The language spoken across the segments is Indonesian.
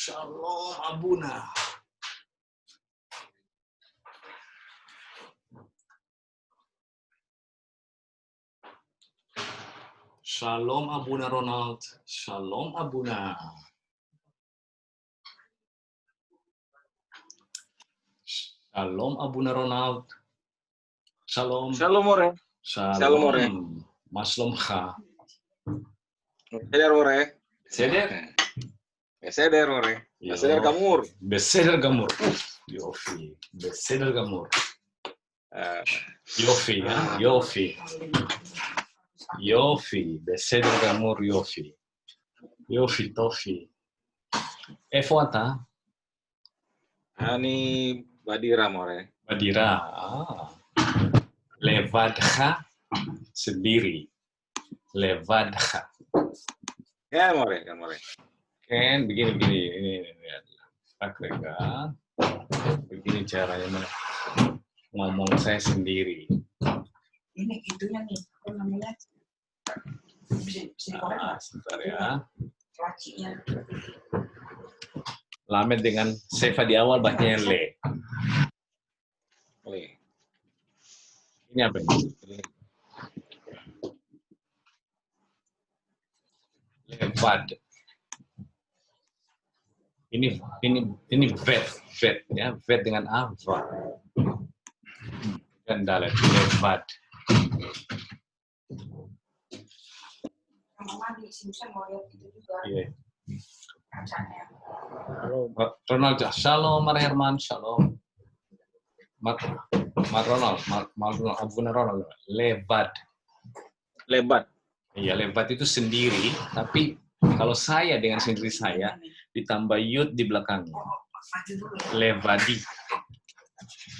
Shalom Abuna. Shalom Abuna Ronald. Shalom Abuna. Shalom Abuna Ronald. Shalom. Shalom More. Shalom More. Maslomcha. Seder More. Seder? Seder More. Seder Gamur. Beseder Gamur. Yofi. Beseder Gamur. Yofi ya. Yofi. Yofi. Beseder Gamur Yofi. Yofi Tofi. Efuata? Ani Badira More. Badira. Levadha sendiri. Levadha. Ya More, kan More. Kan begini ini Akrega. Begini caranya ngomong saya sendiri. Ini itunya nih, apa namanya? Sebentar ya. Lacinya. Lamed dengan sefa di awal bacanya le. Ini apa ini? Levad. Ini vet ya, vet dengan ava. Dan dalet levad. Mama di Simpson mau lihat itu juga. Iya. Kacanya. Halo, Ronald. Shalom, Mar Herman. Shalom. Mar Ronald. Abuna Ronald. Levad. Lebat. Iya, levad itu sendiri, tapi kalau saya dengan sendiri saya ditambah yud di belakangnya. Levadi.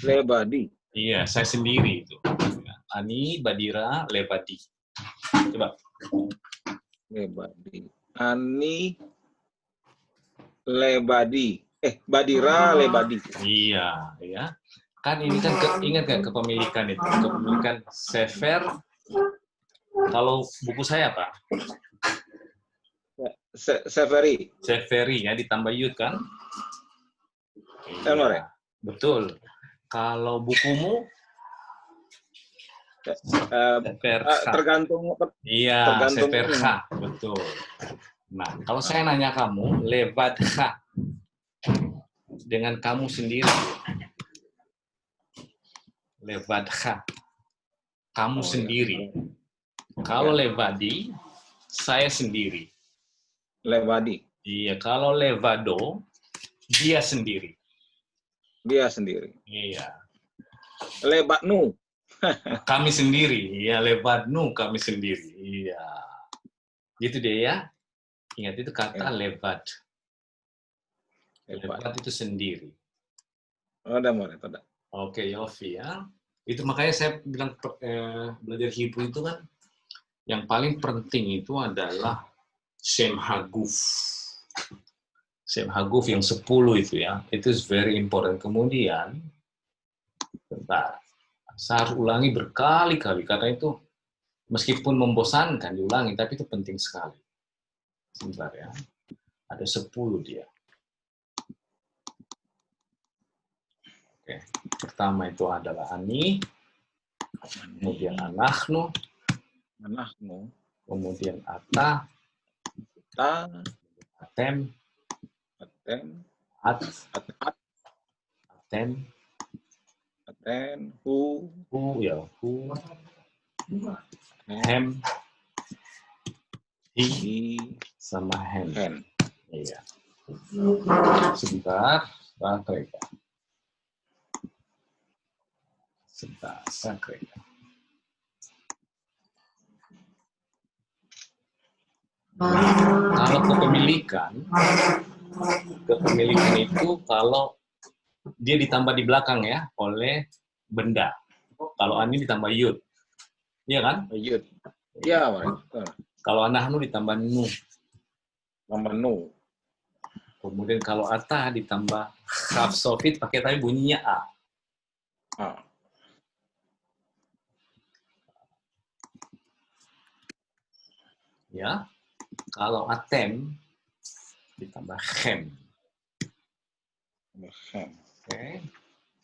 Lebadi. Iya, saya sendiri itu. Ani Badira Levadi. Coba. Lebadi. Ani Lebadi. Badira Lebadi. Iya, ya. Kan ini kan ingat kan kepemilikan itu, kepemilikan Sefer. Kalau buku saya apa? Severi. Seferi ya, ditambah yud kan? Iya. Betul. Kalau bukumu tergantung. Iya, tergantung Seferha, betul. Nah, kalau saya nanya kamu, Levadha dengan kamu sendiri. Levadha, kamu sendiri. Kalau Levadi, saya sendiri. Levadi. Iya, kalau Levado, dia sendiri. Dia sendiri. Iya. Lebatnu. Kami sendiri. Iya, Levadnu kami sendiri. Iya. Gitu deh ya. Ingat itu kata levad. Levad itu sendiri. Ada More, ada. Oke, Yofi ya. Itu makanya saya bilang belajar Hebrew itu kan yang paling penting itu adalah Shem Haguf. Shem Haguf yang 10 itu ya. Itu is very important. Kemudian, bentar. Saya harus ulangi berkali-kali karena itu meskipun membosankan diulangi, tapi itu penting sekali. Sebentar ya. Ada 10 dia. Oke. Pertama itu adalah ani, kemudian anachnu, kemudian ata, atem, aten, hu, hem, hi, sama hen. Iya. Sebentar, saya kerja. Kalau kepemilikan itu kalau dia ditambah di belakang ya oleh benda. Kalau ani ditambah yud, iya kan? Yud. Iya, Kalau anahnu ditambah nu. Tambah nu. Kemudian kalau ata ditambah kaf sofit pakai tapi bunyinya a. Ya. Kalau atem ditambah hem. Ham. Oke.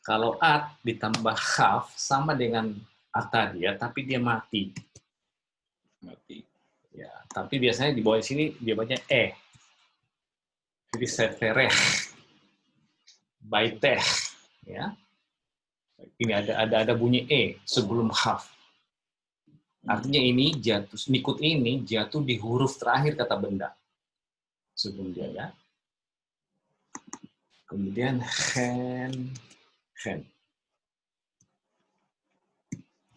Kalau at ditambah haf sama dengan ata dia, tapi dia mati. Mati. Ya, tapi biasanya di bawah sini dia baca e. Jadi sefereh, baiteh, ya. Ini ada bunyi e sebelum haf. Artinya ini jatuh, nikut ini jatuh di huruf terakhir kata benda sebelum dia, ya. Kemudian hen.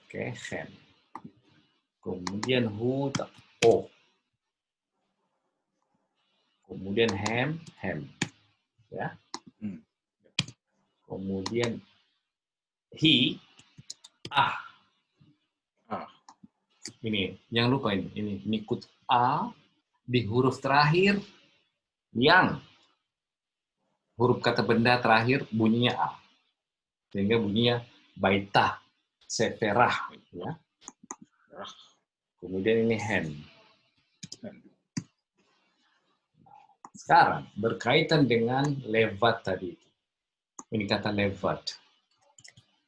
Oke, hen. Kemudian hu, o. Kemudian hem, ya. Kemudian hi, ah. Ini, jangan lupa ini nikut a di huruf terakhir yang huruf kata benda terakhir bunyinya a. Sehingga bunyinya baitah, seferah, ya. Kemudian ini hen. Sekarang berkaitan dengan levat tadi. Ini kata levat.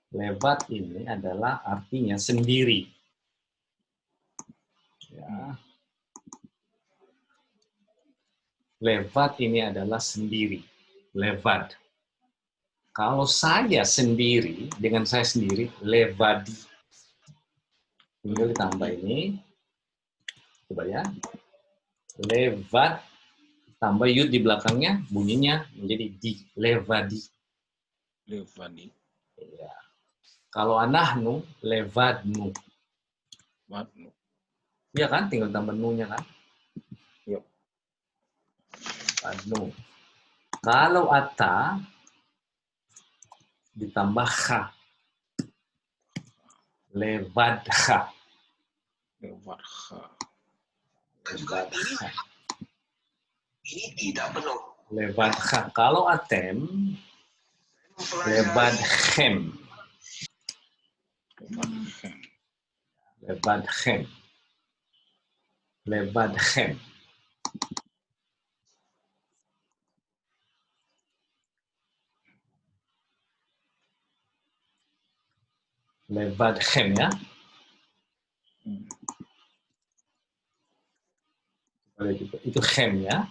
Levat ini adalah artinya sendiri. Ya. Levat ini adalah sendiri. Levad. Kalau saya sendiri, dengan saya sendiri, levadi. Tinggal ditambah ini. Coba ya. Levad, tambah yud di belakangnya, bunyinya menjadi di. Levadi. Levadi. Ya. Kalau anahnu, levadnu. Wadnu. Iya kan, tinggal tambah nu-nya kan. Yuk. Levadnu. Kalau ata, ditambah kha. Levadha. Levadha. Levadha. Ini tidak penuh. Levadha. Kalau atem, levadhem. Levadhem. Levadhem. Levadhem, ya. Itu hem, ya.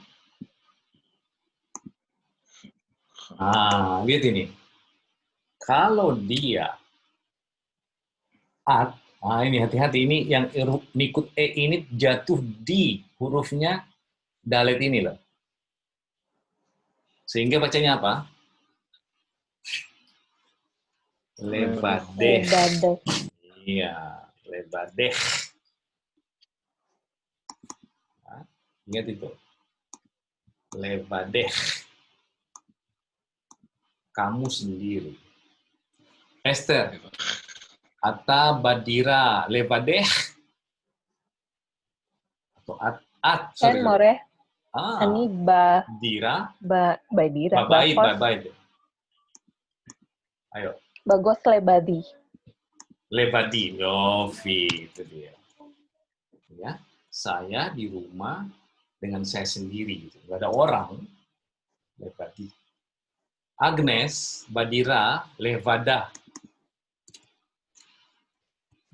Ah, lihat ini. Kalau dia at, ini hati-hati, ini yang nikut e ini jatuh di hurufnya dalet ini loh. Sehingga bacanya apa? Lebadeh. Iya, lebadeh. Nah, ingat itu. Lebadeh. Kamu sendiri. Esther. Ata badira lebadeh. Atau Kan more. Ani dira. Badira. Babaid. Ayo. Bagos lebadi. Lebadi, Yofi, itu dia. Ya, saya di rumah dengan saya sendiri, gitu. Nggak ada orang. Lebadi. Agnes, Badira, Levada.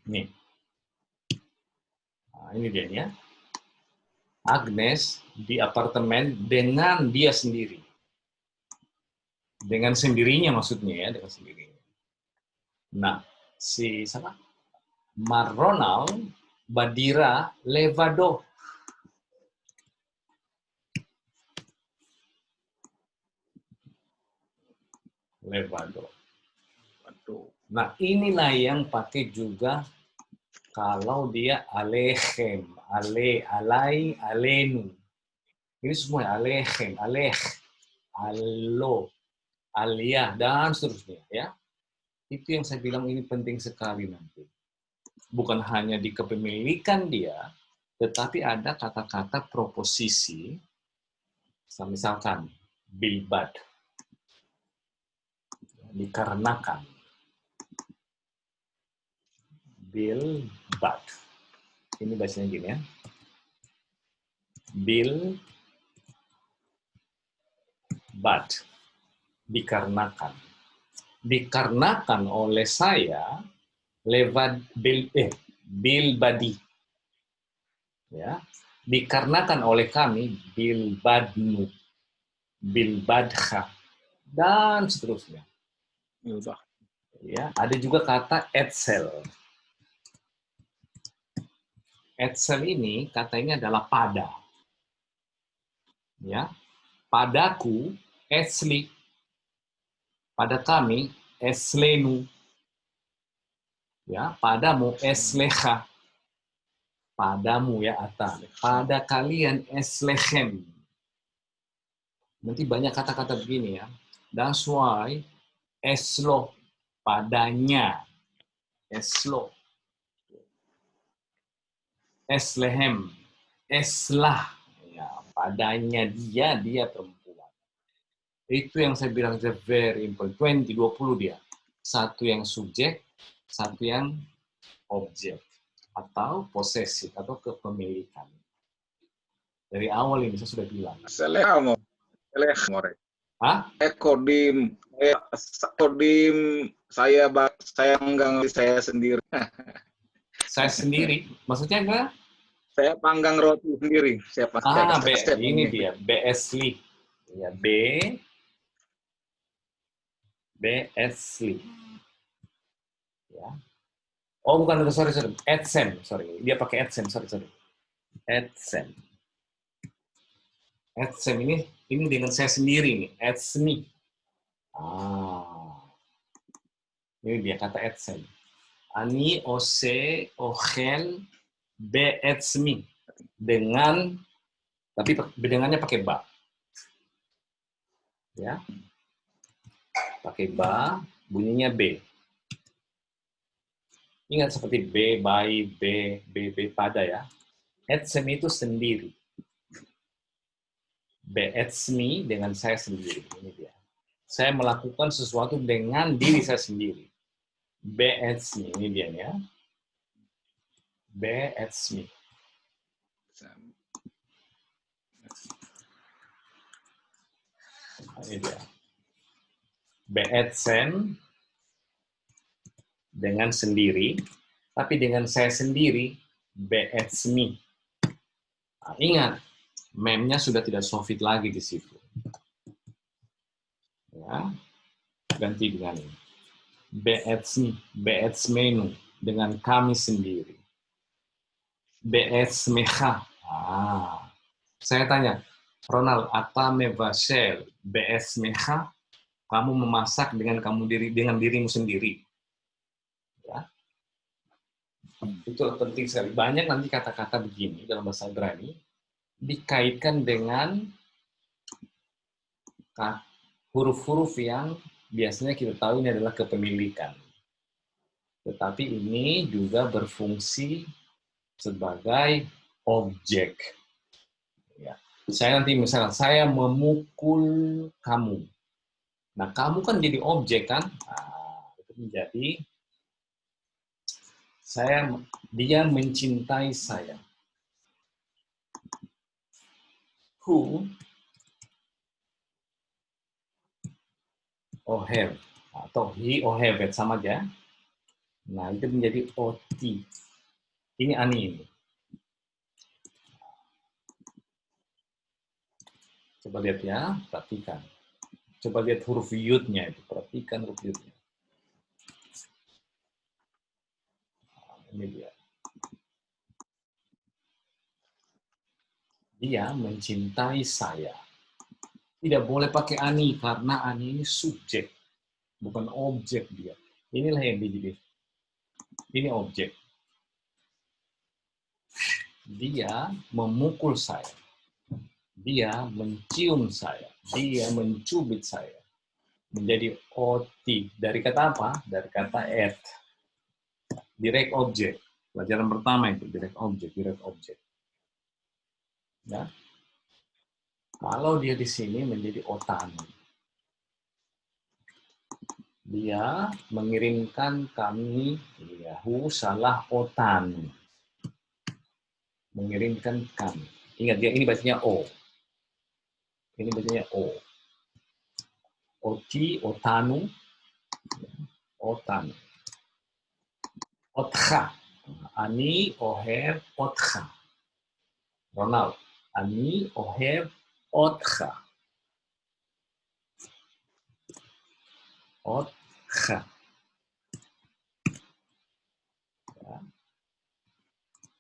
Nih. Nah, ini dia ya. Agnes di apartemen dengan dia sendiri. Dengan sendirinya maksudnya ya, dengan sendirinya. Nah, si siapa? Ronald, Badira, Levado. Levado. Nah, inilah yang pakai juga kalau dia alechem, alai, alenu. Ini semua alechem, alech, alo, aliyah, dan seterusnya. Ya. Itu yang saya bilang ini penting sekali nanti. Bukan hanya di kepemilikan dia, tetapi ada kata-kata proposisi, misalkan bilbad, dikarenakan, bilbad. Ini bahasanya gini ya. Bilbad. Dikarenakan. Dikarenakan oleh saya lewat bilbadi. Ya. Dikarenakan oleh kami bilbadnu, bilbadha, dan seterusnya. Yaudah. Ya, ada juga kata etsel. Etsel ini katanya adalah pada. Ya, padaku esli, pada kami eslenu, ya, padamu esleha, padamu ya Ata, pada kalian eslechem. Nanti banyak kata-kata begini ya. That's why eslo, padanya, eslo, eslehem, eslah, ya, padanya dia perempuan. Itu yang saya bilang very important. 20 dia. Satu yang subjek, satu yang objek atau posesif atau kepemilikan. Dari awal ini saya sudah bilang. Selehamo. More. Hah? Kodim saya enggak ngerti saya sendiri. Saya sendiri, maksudnya enggak? Saya panggang roti sendiri. Saya pakai Ini dia, BSli. Ya, BSli. Ya. Oh, bukan, sorry. AdSense, sorry. Dia pakai AdSense, sorry. AdSense. AdSense ini dengan saya sendiri nih, AdSense. Ini dia kata AdSense. Ani ose ochel be'etzmi. Dengan, tapi dengannya pakai ba. Ya. Pakai ba, bunyinya B. Ingat seperti B, bayi, B pada ya. Etzmi itu sendiri. Be'etzmi dengan saya sendiri. Ini dia. Saya melakukan sesuatu dengan diri saya sendiri. Be'etzmi, ini dia ya. Be'etzmi. Ini dia. Be'etzem dengan sendiri, tapi dengan saya sendiri, be'etzmi. Nah, ingat, memnya sudah tidak sofit lagi di situ. Ya, ganti dengan ini. Be'etzmi, be'etzmenu, dengan kami sendiri. Be'etzmecha. Saya tanya, Ronald, apa mevashel be'etzmecha? Kamu memasak dengan dirimu sendiri. Ya. Itu penting sekali. Banyak nanti kata-kata begini dalam bahasa Ibrani dikaitkan dengan huruf-huruf yang biasanya kita tahu ini adalah kepemilikan. Tetapi ini juga berfungsi sebagai objek. Ya. Saya nanti misalnya, saya memukul kamu. Nah, kamu kan jadi objek kan? Nah, itu menjadi dia mencintai saya. Who ohev atau he ohevet sama aja. Nah, itu menjadi oti. Ini ani ini. Coba lihat ya, perhatikan. Coba lihat huruf yud-nya itu, perhatikan huruf yud-nya. Ini dia. Dia mencintai saya. Tidak boleh pakai ani, karena ani ini subjek. Bukan objek dia. Inilah yang dijadi. Ini objek. Dia memukul saya. Dia mencium saya. Dia mencubit saya. Menjadi oti. Dari kata apa? Dari kata et. Direct object. Pelajaran pertama itu, direct object. Ya. Kalau dia di sini menjadi otan. Dia mengirimkan kami, Yahu salah otan. Mengirimkan kami. Ingat, dia ini bacanya O. Ini bacanya O. Oti, otanu, otanu. Otcha. Ani ohev otcha. Ronald. Ani ohev otcha. Otcha. Ya.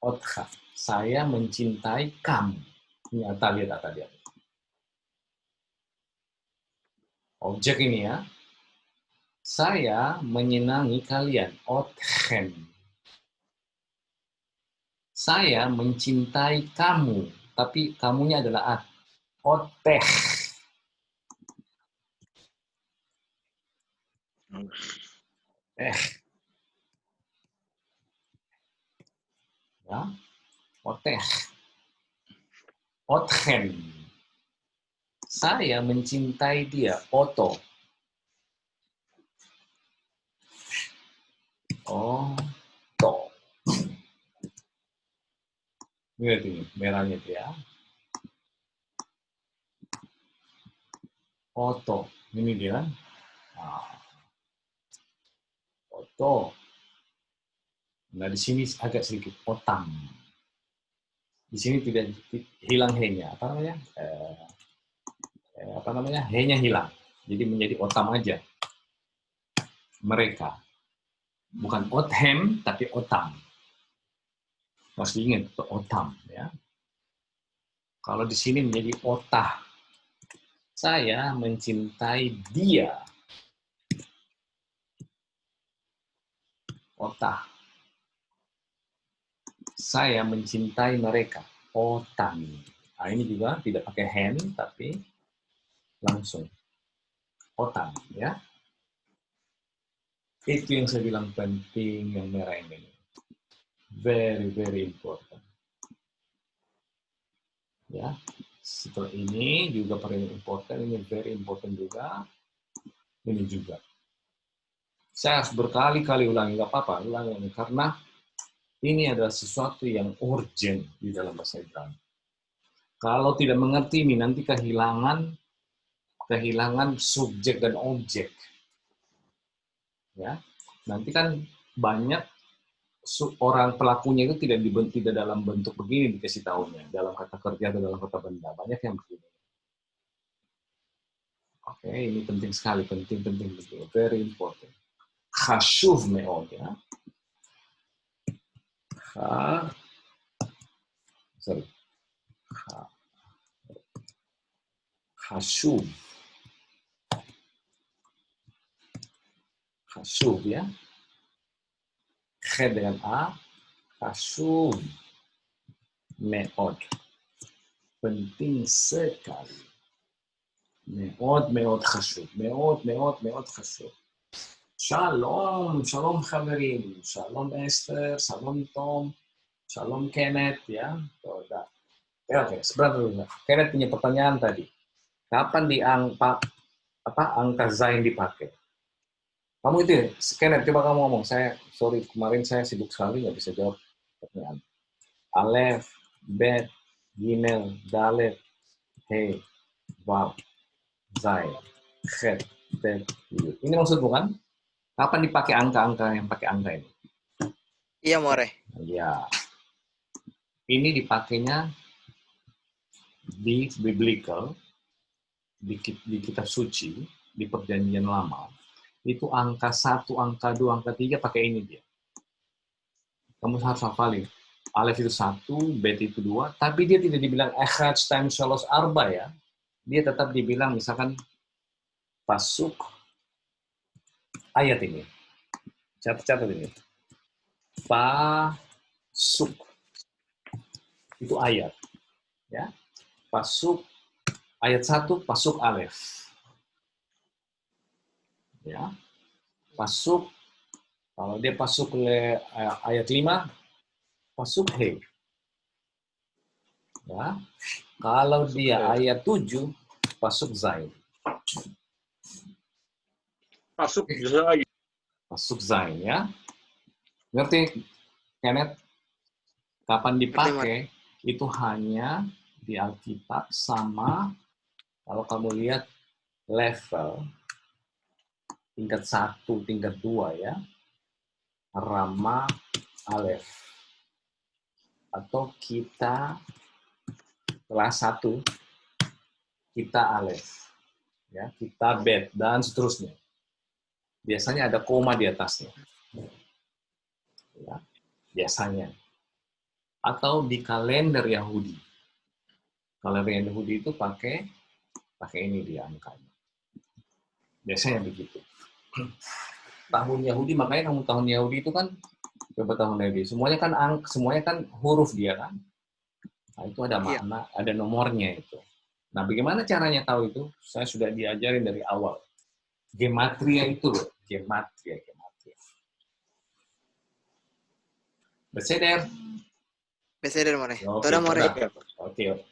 Otcha. Saya mencintai kamu. Ini lihat. Objek ini ya. Saya menyenangi kalian. Otchem. Saya mencintai kamu, tapi kamunya adalah at. Otech. Ya. Otech. Otchem. Saya mencintai dia. Oto. Oto. Lihat ini, merahnya itu ya. Oto. Ini dia. Nah. Oto. Nah, di sini agak sedikit otam. Di sini tidak hilang he-nya. Apa namanya? He-nya hilang. Jadi menjadi otam aja. Mereka. Bukan othem, tapi otam. Harus diingat, otam. Ya. Kalau di sini menjadi otah. Saya mencintai dia. Otah. Saya mencintai mereka. Otam. Nah, ini juga tidak pakai hen, tapi langsung. Otam. Ya. Itu yang saya bilang penting, yang merah ini. Very, very important. Ya, setelah ini juga paling important, ini very important juga. Ini juga. Saya harus berkali-kali ulangi, nggak apa-apa, ulangi karena ini adalah sesuatu yang urgent di dalam bahasa Ibrani. Kalau tidak mengerti ini, nanti kehilangan subjek dan objek. Ya, nanti kan banyak orang pelakunya itu tidak dalam bentuk begini dikasih tahunya, dalam kata kerja atau dalam kata benda. Banyak yang begini. Oke, ini penting sekali, penting, very important. Khashuv me'od, ya. Khashuv. Khashuv, ya. Khe dengan A, khashuv me'od. Penting sekali. Me'od khashuv. Me'od khashuv. Shalom חברים, shalom Esther, shalom Tom, shalom Kenneth, ya. Oke, sebentar dulu. Kenneth punya pertanyaan tadi. Kapan angka Zain dipakai? Kamu itu, Kenneth, coba kamu ngomong. Kemarin saya sibuk sekali, nggak bisa jawab pertanyaan. Alef, Bet, Gimel, Dalet, He, Vav, Zain, Chet, Bet, Yud. Ini maksud bukan? Kapan dipakai angka-angka yang pakai angka ini? Iya, More. Ya. Ini dipakainya di biblical, di kitab suci, di perjanjian lama. Itu angka 1, angka 2, angka 3 pakai ini dia. Kamu harus hafalin. Alef itu 1, Bet itu 2, tapi dia tidak dibilang echad times shalos arba ya. Dia tetap dibilang misalkan pasuk ayat ini. Catat ini. Pasuk. Itu ayat. Ya. Pasuk ayat 1, pasuk alef. Ya. Pasuk, kalau dia pasuk ayat 5, pasuk he. Ya. Kalau dia ayat 7, pasuk zain. Pasuk zain. Pasuk zain, ya. Ngerti, Kenneth? Kapan dipakai? Itu hanya di Alkitab sama kalau kamu lihat level tingkat 1, tingkat 2 ya. Rama Alef. Atau kita kelas 1, kita Alef. Ya, kita Bet, dan seterusnya. Biasanya ada koma di atasnya. Ya, biasanya. Atau di kalender Yahudi. Kalender Yahudi itu pakai ini dia angkanya. Biasanya begitu. Tahun Yahudi, makanya kamu tahun Yahudi itu kan berapa tahun Yahudi? Semuanya kan huruf dia kan. Nah, itu ada makna, ada nomornya itu. Nah, bagaimana caranya tahu itu? Saya sudah diajarin dari awal. Gematria itu loh, gematria. Berseder. More. Oke, Toda more. Oke.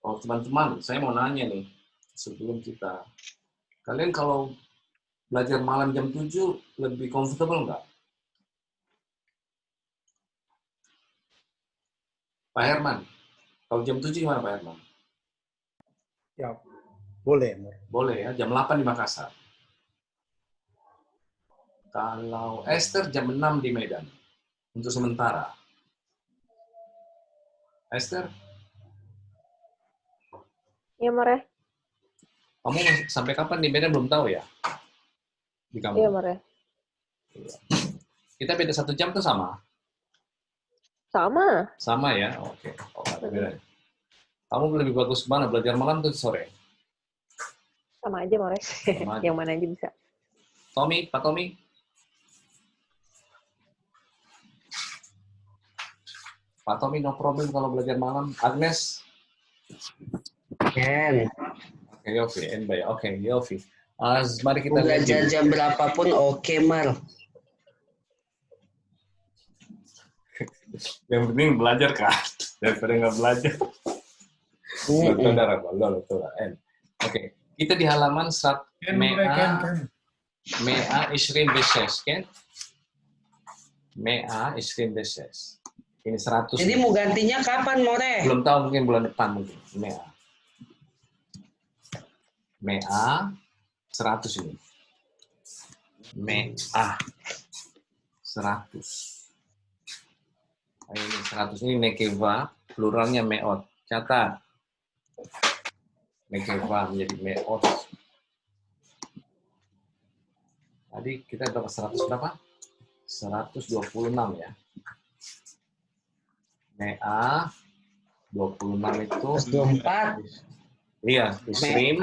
Oh, teman-teman, saya mau nanya nih sebelum kita. Kalian kalau belajar malam jam 7 lebih comfortable nggak? Pak Herman, kalau jam 7 gimana Pak Herman? Ya, boleh. Boleh ya, jam 8 di Makassar. Kalau Esther jam 6 di Medan, untuk sementara. Esther? Iya, More. Kamu sampai kapan di Medan belum tahu ya? Di kamu? Iya, More. Kita beda 1 jam tuh sama? Sama. Sama ya? Oke. Oh, ada bedanya. Kamu lebih bagus mana? Belajar malam tuh sore? Sama aja, More. Sama aja. Yang mana aja bisa. Tommy, Pak Tommy? Pak Tommy no problem kalau belajar malam. Agnes? Ken, Oke, Yofi. Oke, Yofi. Mari kita mau belajar lihat. jam berapapun oke, Mar. Yang penting belajar kan, daripada nggak belajar. Oke, kita di halaman Mea Ishrin Beses, kan? Mea Ishrin Beses. Ini 100. Jadi mau gantinya kapan, More? Belum tahu, mungkin bulan depan mungkin. Mea 100 ini. Mea 100. Ini 100 ini nekeva, pluralnya meot. Catat. Nekeva menjadi meot. Tadi kita dapat 100 berapa? 126 ya. Mea 26 itu 24. Iya, Isrim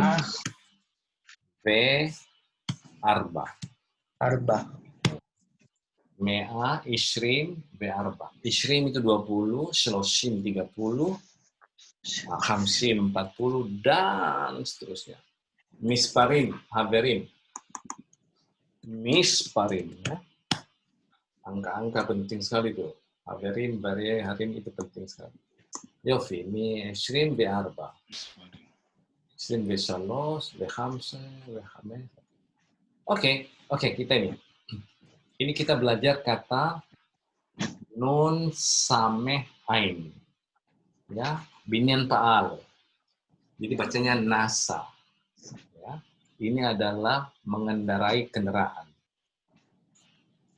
V Arba. Mea Isrim V Arba. Isrim itu 20, Shloshim 30, Hamsim 40, dan seterusnya. Misparim, Haverim. Misparim, ya. Angka-angka penting sekali tuh. Haverim, Barye, Harim itu penting sekali. Yofi, mi Isrim V Arba. Isrim V Shalos, V Hamse, V Hames. Oke, kita ini. Ini kita belajar kata nun sameh ain. Ya, binyan ta'al. Jadi bacanya nasa. Ya. Ini adalah mengendarai kendaraan.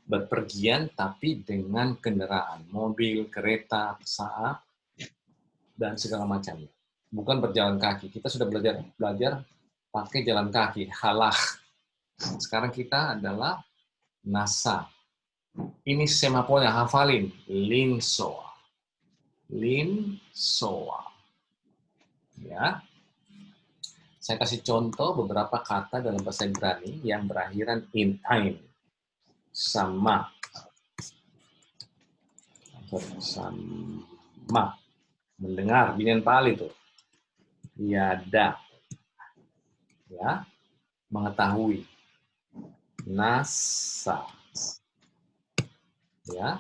Berpergian tapi dengan kendaraan, mobil, kereta, pesawat, dan segala macamnya. Bukan berjalan kaki. Kita sudah belajar pakai jalan kaki, halah. Sekarang kita adalah nasa. Ini semaponya, hafalin. Linsoa. Ya. Saya kasih contoh beberapa kata dalam bahasa Ibrani yang berakhiran in ain. Sama. Mendengar, binyan pal itu. Yada. Ya. Mengetahui. Nasa. Ya.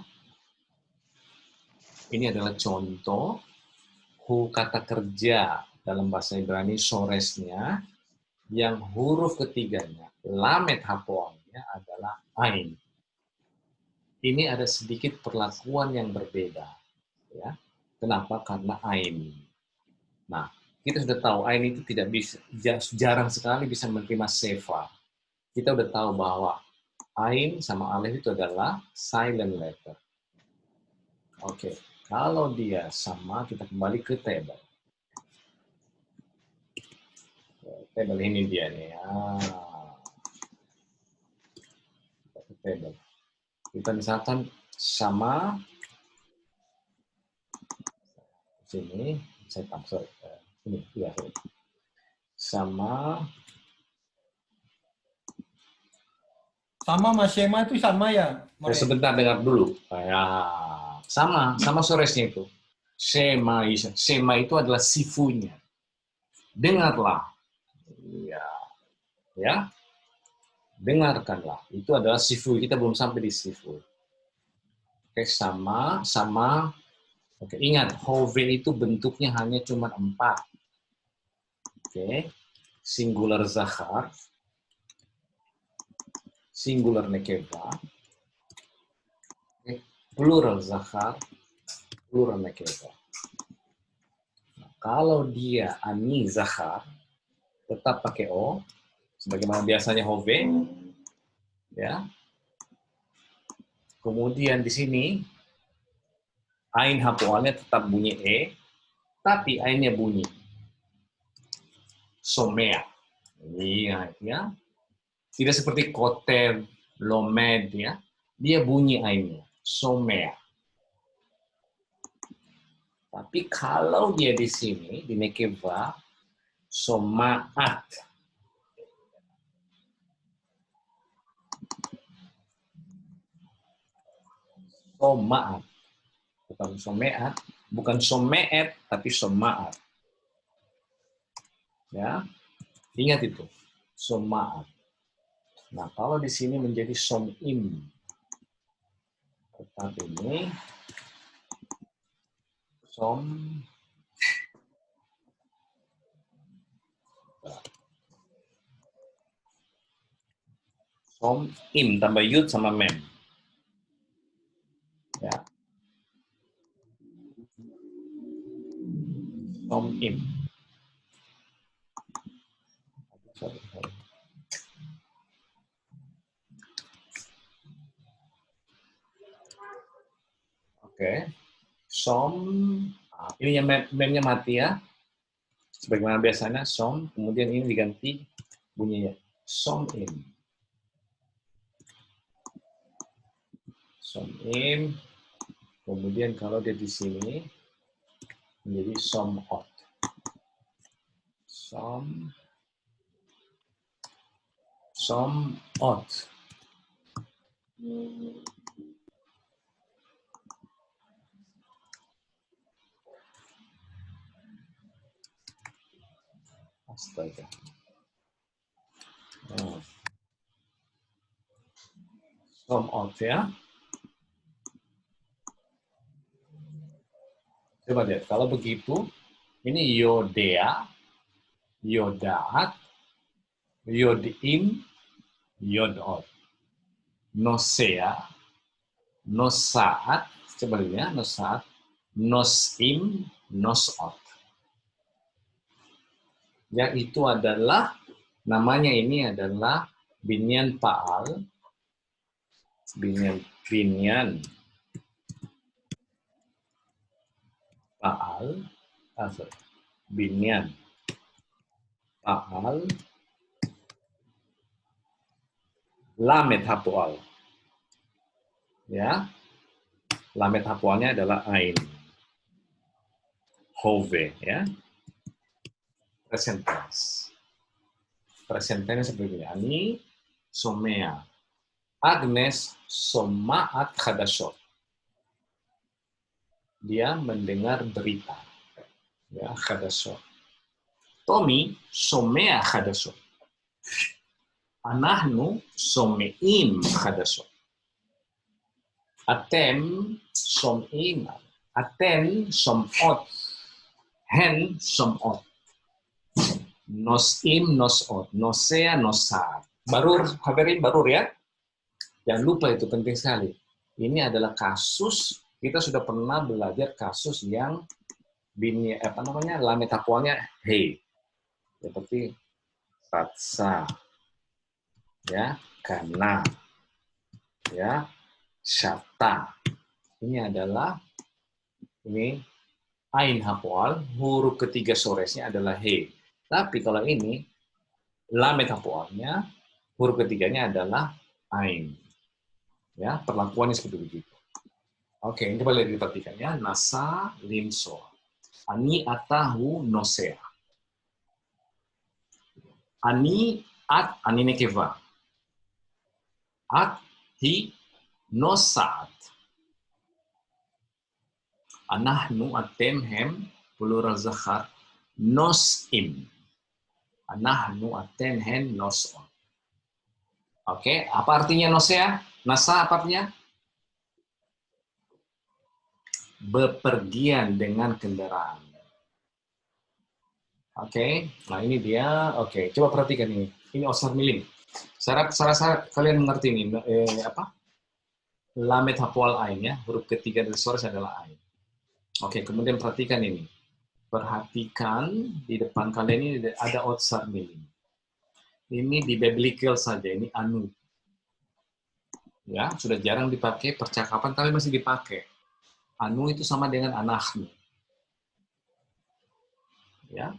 Ini adalah contoh kata kerja dalam bahasa Ibrani soresnya yang huruf ketiganya, lamet hapoangnya adalah ain. Ini ada sedikit perlakuan yang berbeda. Ya. Kenapa? Karena ain. Nah, kita sudah tahu ain itu tidak bisa, jarang sekali bisa menerima sefa. kita udah tahu bahwa Ain sama Alif itu adalah silent letter. Oke, kalau dia sama, kita kembali ke table. Table ini dia nih. Table. Kita misalkan sama sini, saya sorry, ini ya, sama Mas Shema itu sama ya? sebentar dengar dulu. Ya, sama suresnya itu. Shema itu adalah sifunya. Dengarlah. Ya. Dengarkanlah. Itu adalah sifu. Kita belum sampai di sifu. Oke, sama. Oke, ingat, hove itu bentuknya hanya cuma 4. Oke. Singular zahar, singular nekeva, plural zahar, plural nekeva. Nah, kalau dia ani zahar, tetap pakai o, sebagaimana biasanya hove, ya. Kemudian di sini ain hapualnya tetap bunyi e, tapi ainnya bunyi somea. Iya, ya. Tidak seperti koter, lomed, ya. Dia bunyi ainnya, somea. Tapi kalau dia di sini, di nekeva, somaat. Somaat. Bukan someat, bukan someet, tapi somaat. Ya, ingat itu, somaat. Nah, kalau di sini menjadi somim, tetap ini somim tambah yud sama mem. Ya. Somim. Sorry. Oke. Ini memnya mati ya. Sebagaimana biasanya som, kemudian ini diganti bunyinya somim. Somim. Kemudian kalau dia di sini menjadi somot. Somot. Astaga. Somot ya. Coba lihat, kalau begitu, ini yodea, yodaat, yodim, yodot. Nosea, nosaat, coba lihat ya, nosaat, nosim, nosot. Ya, itu adalah, namanya ini adalah binyan paal, binyan paal, binyan paal, lamet hapual. Ya, lamet hapualnya adalah ain. Hove, ya. Present tense. Present tense seperti ini. Ani, somea. Agnes, somaat khadashot. Dia mendengar berita. Ya, khadashot. Tommy, somea khadashot. Anahnu, someim khadashot. Atem, somim. Aten, somot. Hen, somot. Nosim, nosot. Nosea, nosat. Barur, haberin, barur ya. Jangan lupa, itu penting sekali. Ini adalah kasus, kita sudah pernah belajar kasus yang lamet hapualnya hey. Seperti tatsa, ya, kana, ya, syata. Ini adalah ini ain hapoal, huruf ketiga soresnya adalah he. Tapi kalau ini lamet hapoalnya, huruf ketiganya adalah ain. Ya, perlakuannya seperti begitu. Oke, ini coba lihat diperhatikan ya. Nasa limso. Ani atahu nosea. Ani at ani nekeva. At hi nosat. Anahnu atem hem plural zakhar nosim. Anahnu atem hem noson. Oke, apa artinya nosea? Nasa apa artinya? Bepergian dengan kendaraan. Oke, nah ini dia. Oke, coba perhatikan ini. Ini osar miling. Saya kalian mengerti ini apa? Lamet hapoal ain ya. Huruf ketiga dari suara adalah ain. Oke, kemudian perhatikan ini. Perhatikan di depan kalian ini ada osar miling. Ini di biblical saja. Ini anu. Ya, sudah jarang dipakai percakapan tapi masih dipakai. Anu itu sama dengan anahnu. Ya.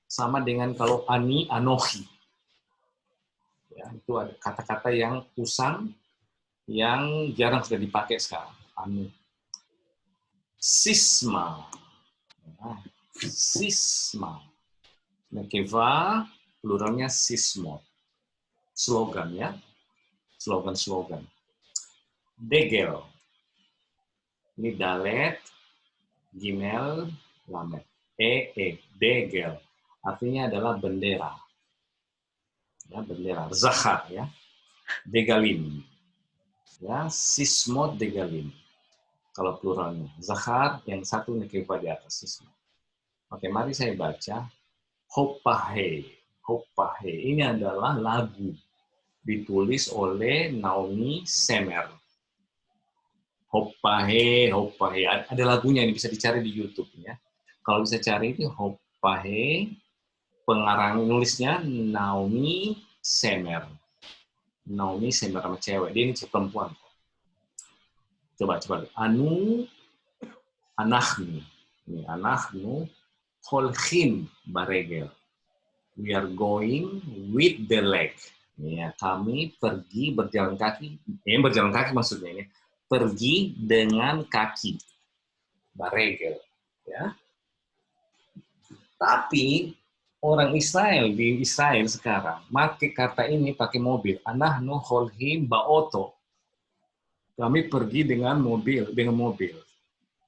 Sama dengan kalau ani, anohi. Ya, itu ada kata-kata yang usang yang jarang sudah dipakai sekarang. Anu. Sisma. Ya. Sisma. Nekeva, pluralnya sismo. Slogan ya. Slogan-slogan. Degel. Ini dalet, gimel, lamet. Degel. Artinya adalah bendera. Ya, bendera. Zahar ya. Degalin. Ya, sismot degalin. Kalau pluralnya. Zahar, yang satu nekeva di atas sismot. Oke, mari saya baca. Hopahe. Hopahe. Ini adalah lagu. Ditulis oleh Naomi Semer. Hopahe, Hopahe. Ada lagunya ini bisa dicari di YouTube ya. Kalau bisa cari itu Hopahe, pengarang nulisnya Naomi Semer. Naomi Semer sama cewek. Dia ini perempuan. Coba. Anu, anahnu. Ini anahnu, holchim baregel. We are going with the leg. Ya, kami pergi berjalan kaki. Berjalan kaki maksudnya ini. Pergi dengan kaki. Baregel. Ya. Tapi orang Israel di Israel sekarang pakai kata ini pakai mobil. Anahnu holhim baoto. Kami pergi dengan mobil.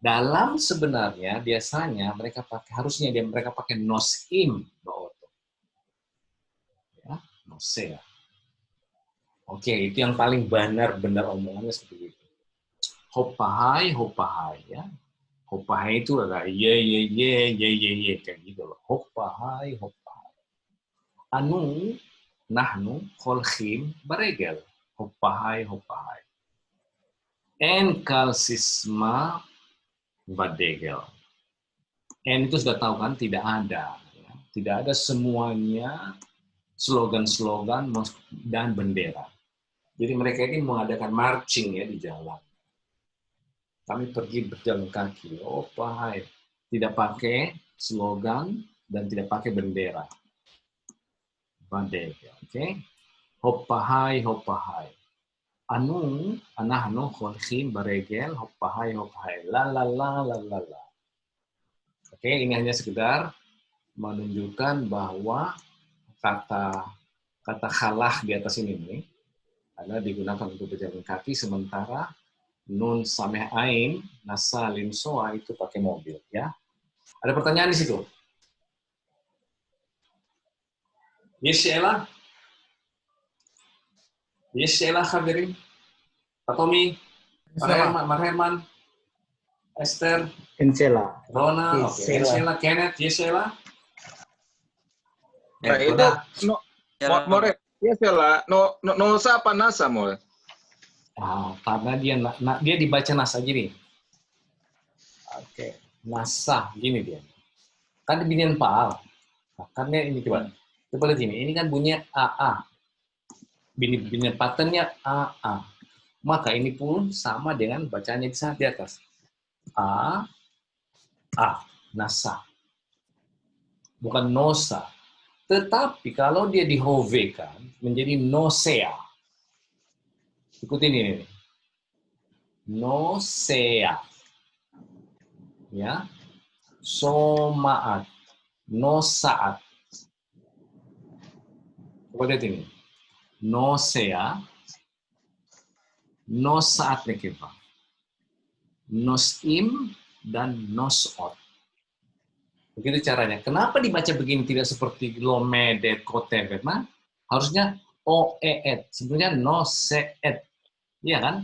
Dalam sebenarnya biasanya mereka pakai nosim baoto. Ya, nosea. Oke, itu yang paling benar omongannya seperti itu. Hopahai ya. Hopahai itu adalah ye kayak gitu loh. Hopahai. Anu, nahnu, holchim, baregel. Hopahai. En kalsisma badegel. En itu sudah tahu kan tidak ada. Ya. Tidak ada semuanya slogan-slogan dan bendera. Jadi mereka ini mengadakan marching ya di jalan. Kami pergi berjalan kaki. Oh, pahai. Tidak pakai slogan dan tidak pakai bendera. Badegel, oke? Hoppahai. Anu, anahnu, holchim, baregel, hoppahai. La. Oke, ini hanya sekedar menunjukkan bahwa kata khalah di atas ini adalah digunakan untuk berjalan kaki, sementara nun sameh ain, nasa limsoa itu pakai mobil. Ya, ada pertanyaan di situ? Yes, Sheila, Khabirin, Pak Tommy, Pak Herman, Esther, Insela. Rona, Sheila, Kenneth, yes, Sheila. Itu, more, yes lah, no sa apa nasa more. Karena dia dibaca nasa gini. Oke, nasa gini dia. Kan dibinian paal. Karena ini coba lihat ini. Ini kan bunyinya AA. Bini patternnya AA. Maka ini pun sama dengan bacanya di atas. A, nasa. Bukan nosa. Tetapi kalau dia dihovekan menjadi nosea. Ikutin ini. Nosea. Ya. Somaat. Nosaat. Coba lihat ini. Nosea. Nosaat nekeva. Nosim dan nosot. Begitu caranya. Kenapa dibaca begini tidak seperti lomedet, kotevet? Nah, harusnya oeet. Sebenarnya noseet. Iya kan?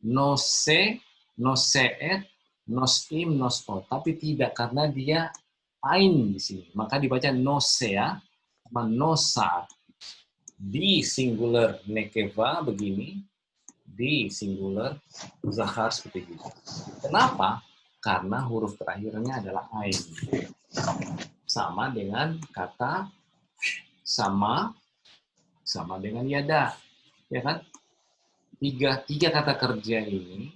Nose, noseet, nosim, nosot. Tapi tidak karena dia ain di sini. Maka dibaca nosea sama nosaat. Di singular nekeva begini. Di singular zahar seperti itu. Kenapa? Karena huruf terakhirnya adalah ain. Sama dengan kata sama dengan yada. Ya kan? Tiga kata kerja ini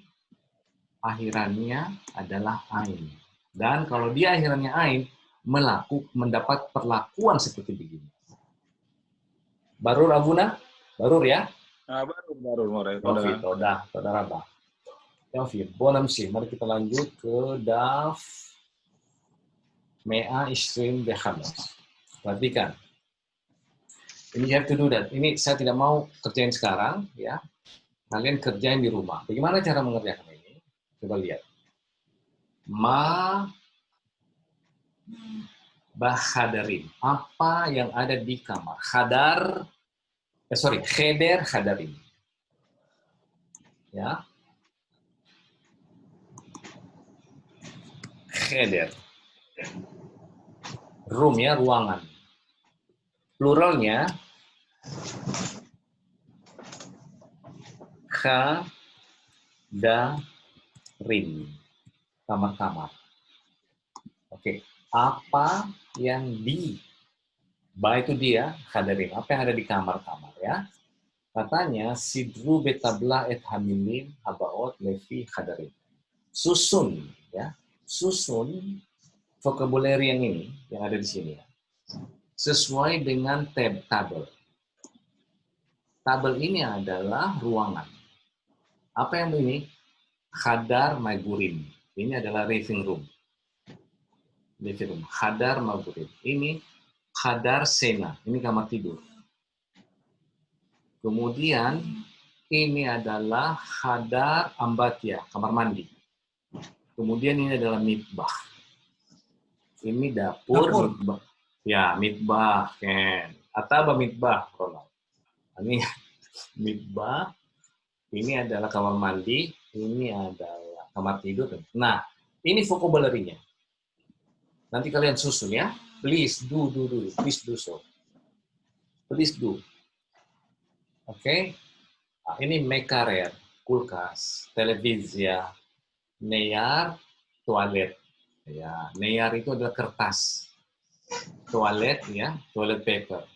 akhirannya adalah ain. Dan kalau dia akhirannya ain, mendapat perlakuan seperti begini. Barur Abuna? Barur ya? baru More. Yofi, toda raba. Yofi, bonam sih. Mari kita lanjut ke daf Mea Ishrim Behamas. Perhatikan. Ini you have to do that. Ini saya tidak mau kerjain sekarang, ya. Kalian kerjain di rumah. Bagaimana cara mengerjakan ini? Coba lihat. Ma bahadarin. Apa yang ada di kamar? Cheder hadarin. Ya. Cheder. Room ya, ruangan. Pluralnya khadarin. Kamar-kamar. Oke. Apa yang di ba itu dia, khadarin. Apa yang ada di kamar-kamar ya. Katanya sidru betablah et hamilin habaot levi khadarin. Susun ya. Susun vocabulary yang ini yang ada di sini ya. Sesuai dengan tabel. Tabel ini adalah ruangan. Apa yang ini? Khadar magurin. Ini adalah living room. Living room. Khadar magurin. Ini khadar sena. Ini kamar tidur. Kemudian ini adalah khadar ambatya, kamar mandi. Kemudian ini adalah mitbah. Ini dapur. Mitbah. Ya, mitbah, Ken. Atau mitbah, Ronald. Ini mitbah. Ini adalah kamar mandi. Ini adalah kamar tidur. Nah, ini vocabulary-nya. Nanti kalian susun ya. Please do. Please do so. Please do. Oke. Nah, ini mekarer, kulkas, televisi, neyar, toilet. Ya, neyar itu adalah kertas. Toilet ya, toilet paper.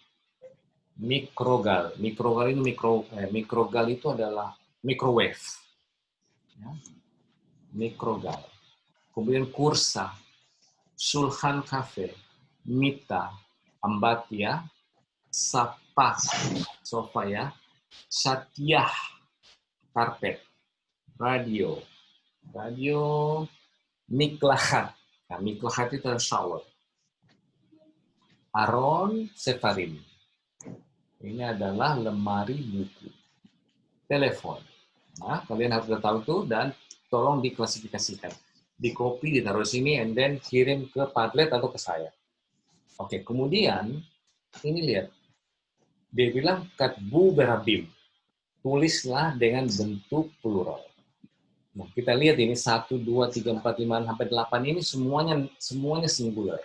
Mikrogal itu mikrogal itu adalah microwave. Ya. Mikrogal. Kemudian kursa, sulhan cafe, mita, ambatya, sapa, sofa ya, satyah, karpet, radio, miklahat. Nah, miklahat itu adalah shower. Aron sefarim. Ini adalah lemari buku. Telepon. Nah, kalian harus tahu itu dan tolong diklasifikasikan. Di copy, ditaruh sini, and then kirim ke Padlet atau ke saya. Oke, kemudian, ini lihat. Dia bilang, katbu berabim. Tulislah dengan bentuk plural. Nah, kita lihat ini 1, 2, 3, 4, 5, sampai 8 ini semuanya singular.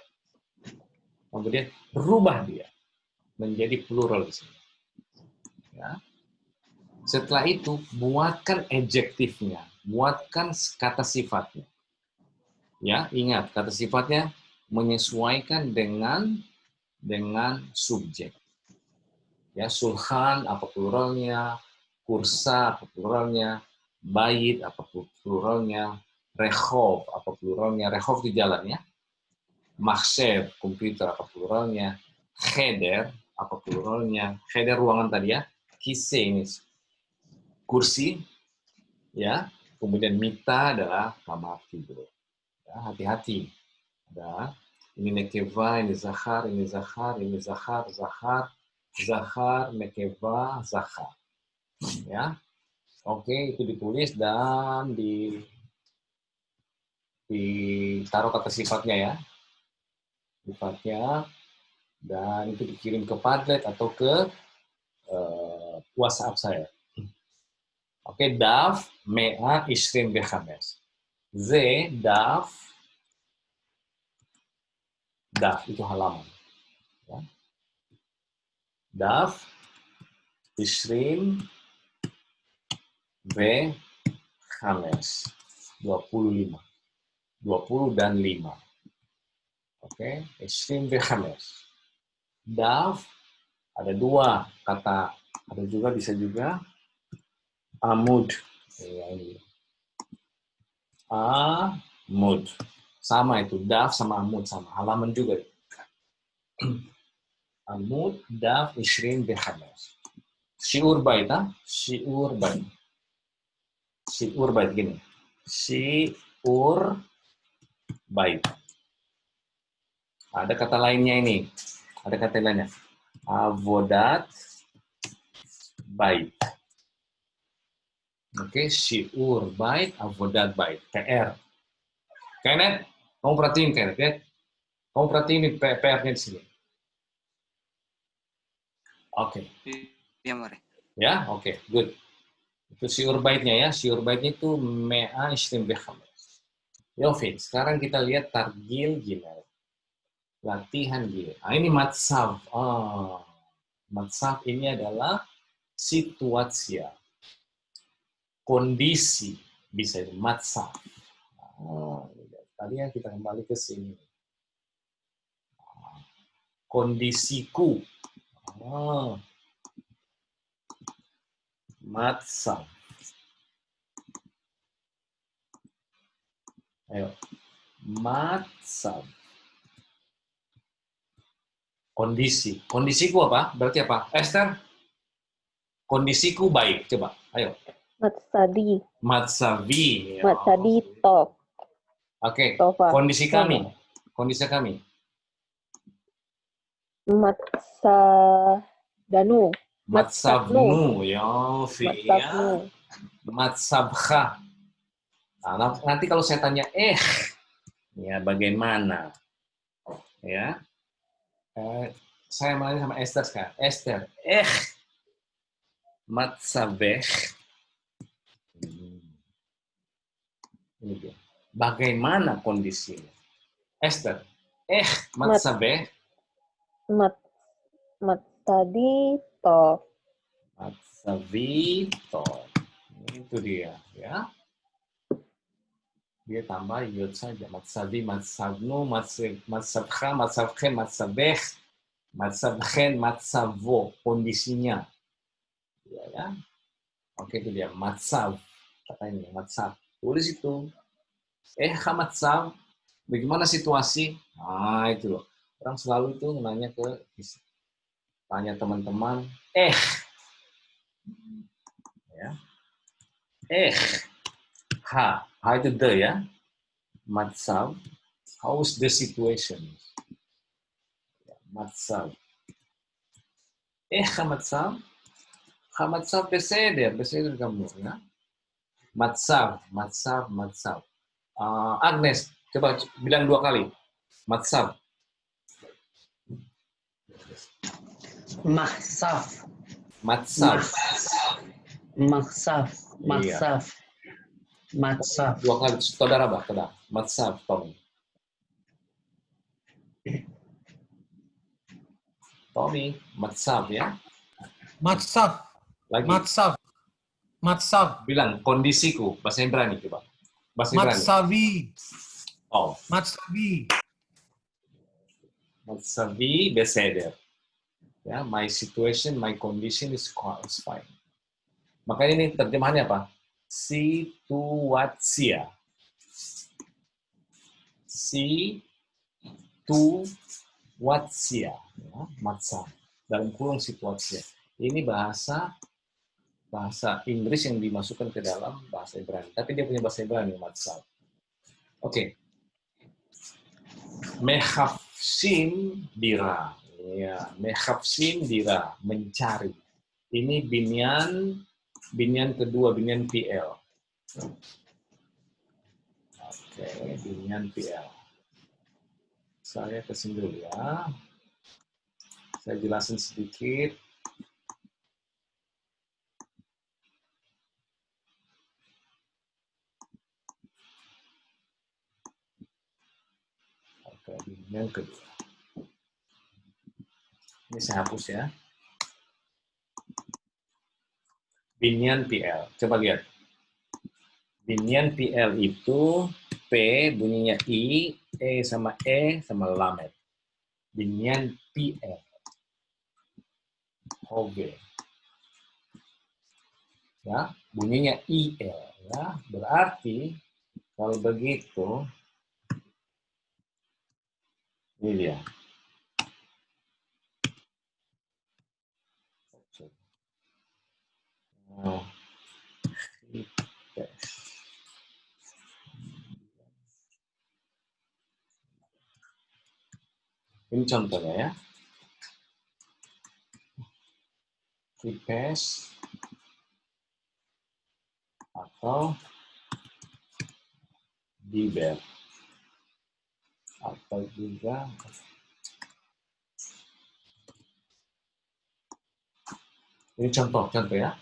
Kemudian rubah dia menjadi plural di sini. Ya. Setelah itu buatkan adjektifnya, buatkan kata sifatnya. Ya, ingat kata sifatnya menyesuaikan dengan subjek. Ya, sulhan apa pluralnya, kursa apa pluralnya, bait apa pluralnya, rehov apa pluralnya, rehov itu jalan ya. Mahsyeb, komputer apa pluralnya, cheder apa pluralnya, cheder ruangan tadi ya, kise ini kursi ya, kemudian mita adalah kamar tidur. Ya, hati-hati. Ada ini nekeva, ini zahar, ini zahar, ini zahar, zahar, zahar, nekeva, zahar. Ya. Oke, itu ditulis dan ditaruh kata sifatnya ya. Sifatnya, dan itu dikirim ke Padlet atau ke WhatsApp saya. Oke, daf mea ishrim bechames. Daf itu halaman. Ya. Daf ishrim bechames. 25. 20 dan 5. Oke, ishrim bechames. Daf ada dua kata, ada juga bisa juga amud. Ya, ini. Amud. Sama itu, daf sama amud sama, halaman juga. Amud, daf, ishrin, behames. Syiur bait, syiur bait. Syiur bait gini. Syiur bait. Ada kata lainnya ini. Ada kata lainnya. Avodat bait. Oke, syiur bait, avodat bait. PR. Kayaknya, kamu perhatiin kayaknya, ya? Kamu perhatiin PR-nya di sini. Oke. Iya, More. Ya, oke, good. Itu syiur baitnya ya. Syiur baitnya itu mea ishrim bechames. Yofit, sekarang kita lihat targil gimana. Latihan gila. Ini matsav. Matsav ini adalah situasi, kondisi, bisa itu matsav. Tadi yang kita kembali ke sini. Kondisiku. Matsav. Ayo. Matsav. Kondisi. Kondisiku apa? Berarti apa? Esther? Kondisiku baik. Coba. Ayo. Matsadi. Matsavi. Matsadi top. Oke. Tova. Kondisi kami. Kondisi kami. Matsadanu. Matsavnu. Ya, Matsavnu. Matsabha. Nah, nanti kalau saya tanya, ya bagaimana? Ya. Saya mulai sama Esther sekarang. Esther, matsabeh. Ini dia. Bagaimana kondisinya? Esther, matsabeh. Matsadi top. Matsavi top. Itu dia, ya. Dia tambah yod saja. Matsavi, matsavnu, matsabha, matsabhe, matsabeh, matsabhen, matsavo. Kondisinya. Ya. Oke, itu dia. Matsav. Katanya, matsav. Tulis itu. Matsav. Bagaimana situasi? Nah, itu loh. Orang selalu itu nanya tanya teman-teman. Ya. Ha itu the ya. Matsav. How's the situation? Matsav. Matsav. Matsav beseder kamu ya. Matsav. Agnes, coba bilang 2 kali. Matsav. Mahsaf. Matsav. Maksaf. Iya. Matsaf. 2 kali. Saudara bah, Matsav, Tommy. Tommy, matsav ya. Matsav. Lagi. Matsav. Bilang kondisiku. Bahasa Ibrani coba. Bahasa Ibrani. Matsavi. Oh. Matsavi. Matsavi beseder. Ya, my situation, my condition is fine. Makanya ini terjemahannya apa? Situatsia. Situatsia. Ya, matsa. Dalam kurung situatsia. Ini bahasa Inggris yang dimasukkan ke dalam bahasa Ibrani. Tapi dia punya bahasa Ibrani, matsa. Oke. Mehafsin dira. Ya, mehafsin dira, mencari. Ini binyan kedua, binyan PL. Oke, binyan PL. Saya kesini dulu ya. Saya jelasin sedikit. Oke, binyan kedua. Ini saya hapus ya. Binyan PL. Coba lihat. Binyan PL itu P bunyinya I, E sama lamet. Binyan PL. Hove. Ya, bunyinya IL ya. Berarti kalau begitu ini dia. Nah, ini contohnya ya. Kipes atau diber atau juga ini contoh ya.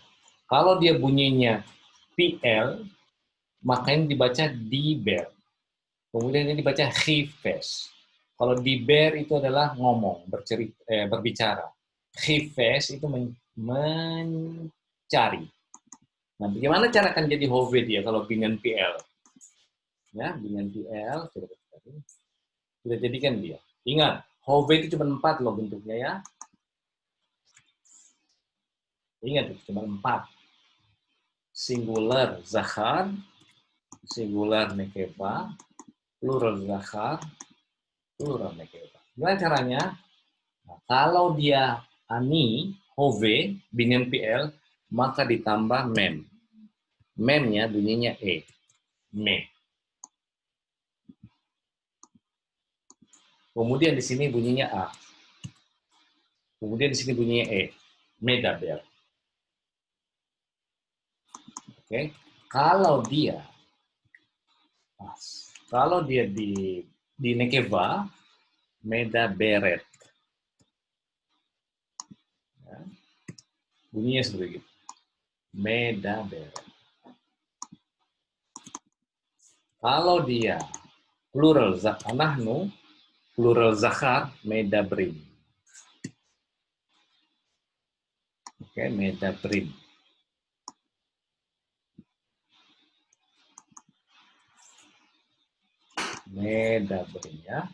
Kalau dia bunyinya PL, maka ini dibaca diber. Kemudian ini dibaca kipes. Kalau diber itu adalah ngomong, berbicara. Kipes itu mencari. Nah, bagaimana cara akan jadi hove dia kalau binyan PL? Ya, binyan PL kita jadikan dia. Ingat, hove itu cuma 4 loh bentuknya ya. Ingat, itu cuma 4. Singular zahar, singular nekeva, plural zahar, plural nekeva. Gimana caranya? Nah, kalau dia ani, hove, binyan PL, maka ditambah mem. Memnya bunyinya E. Me. Kemudian di sini bunyinya A. Kemudian di sini bunyinya E. Medaber. Oke. Kalau dia di nekeva, medaberet. Ya. Bunyinya seperti itu. Medaberet. Kalau dia plural anahnu, plural zahar, medabrim. Oke, medabrim. Medabrim ya.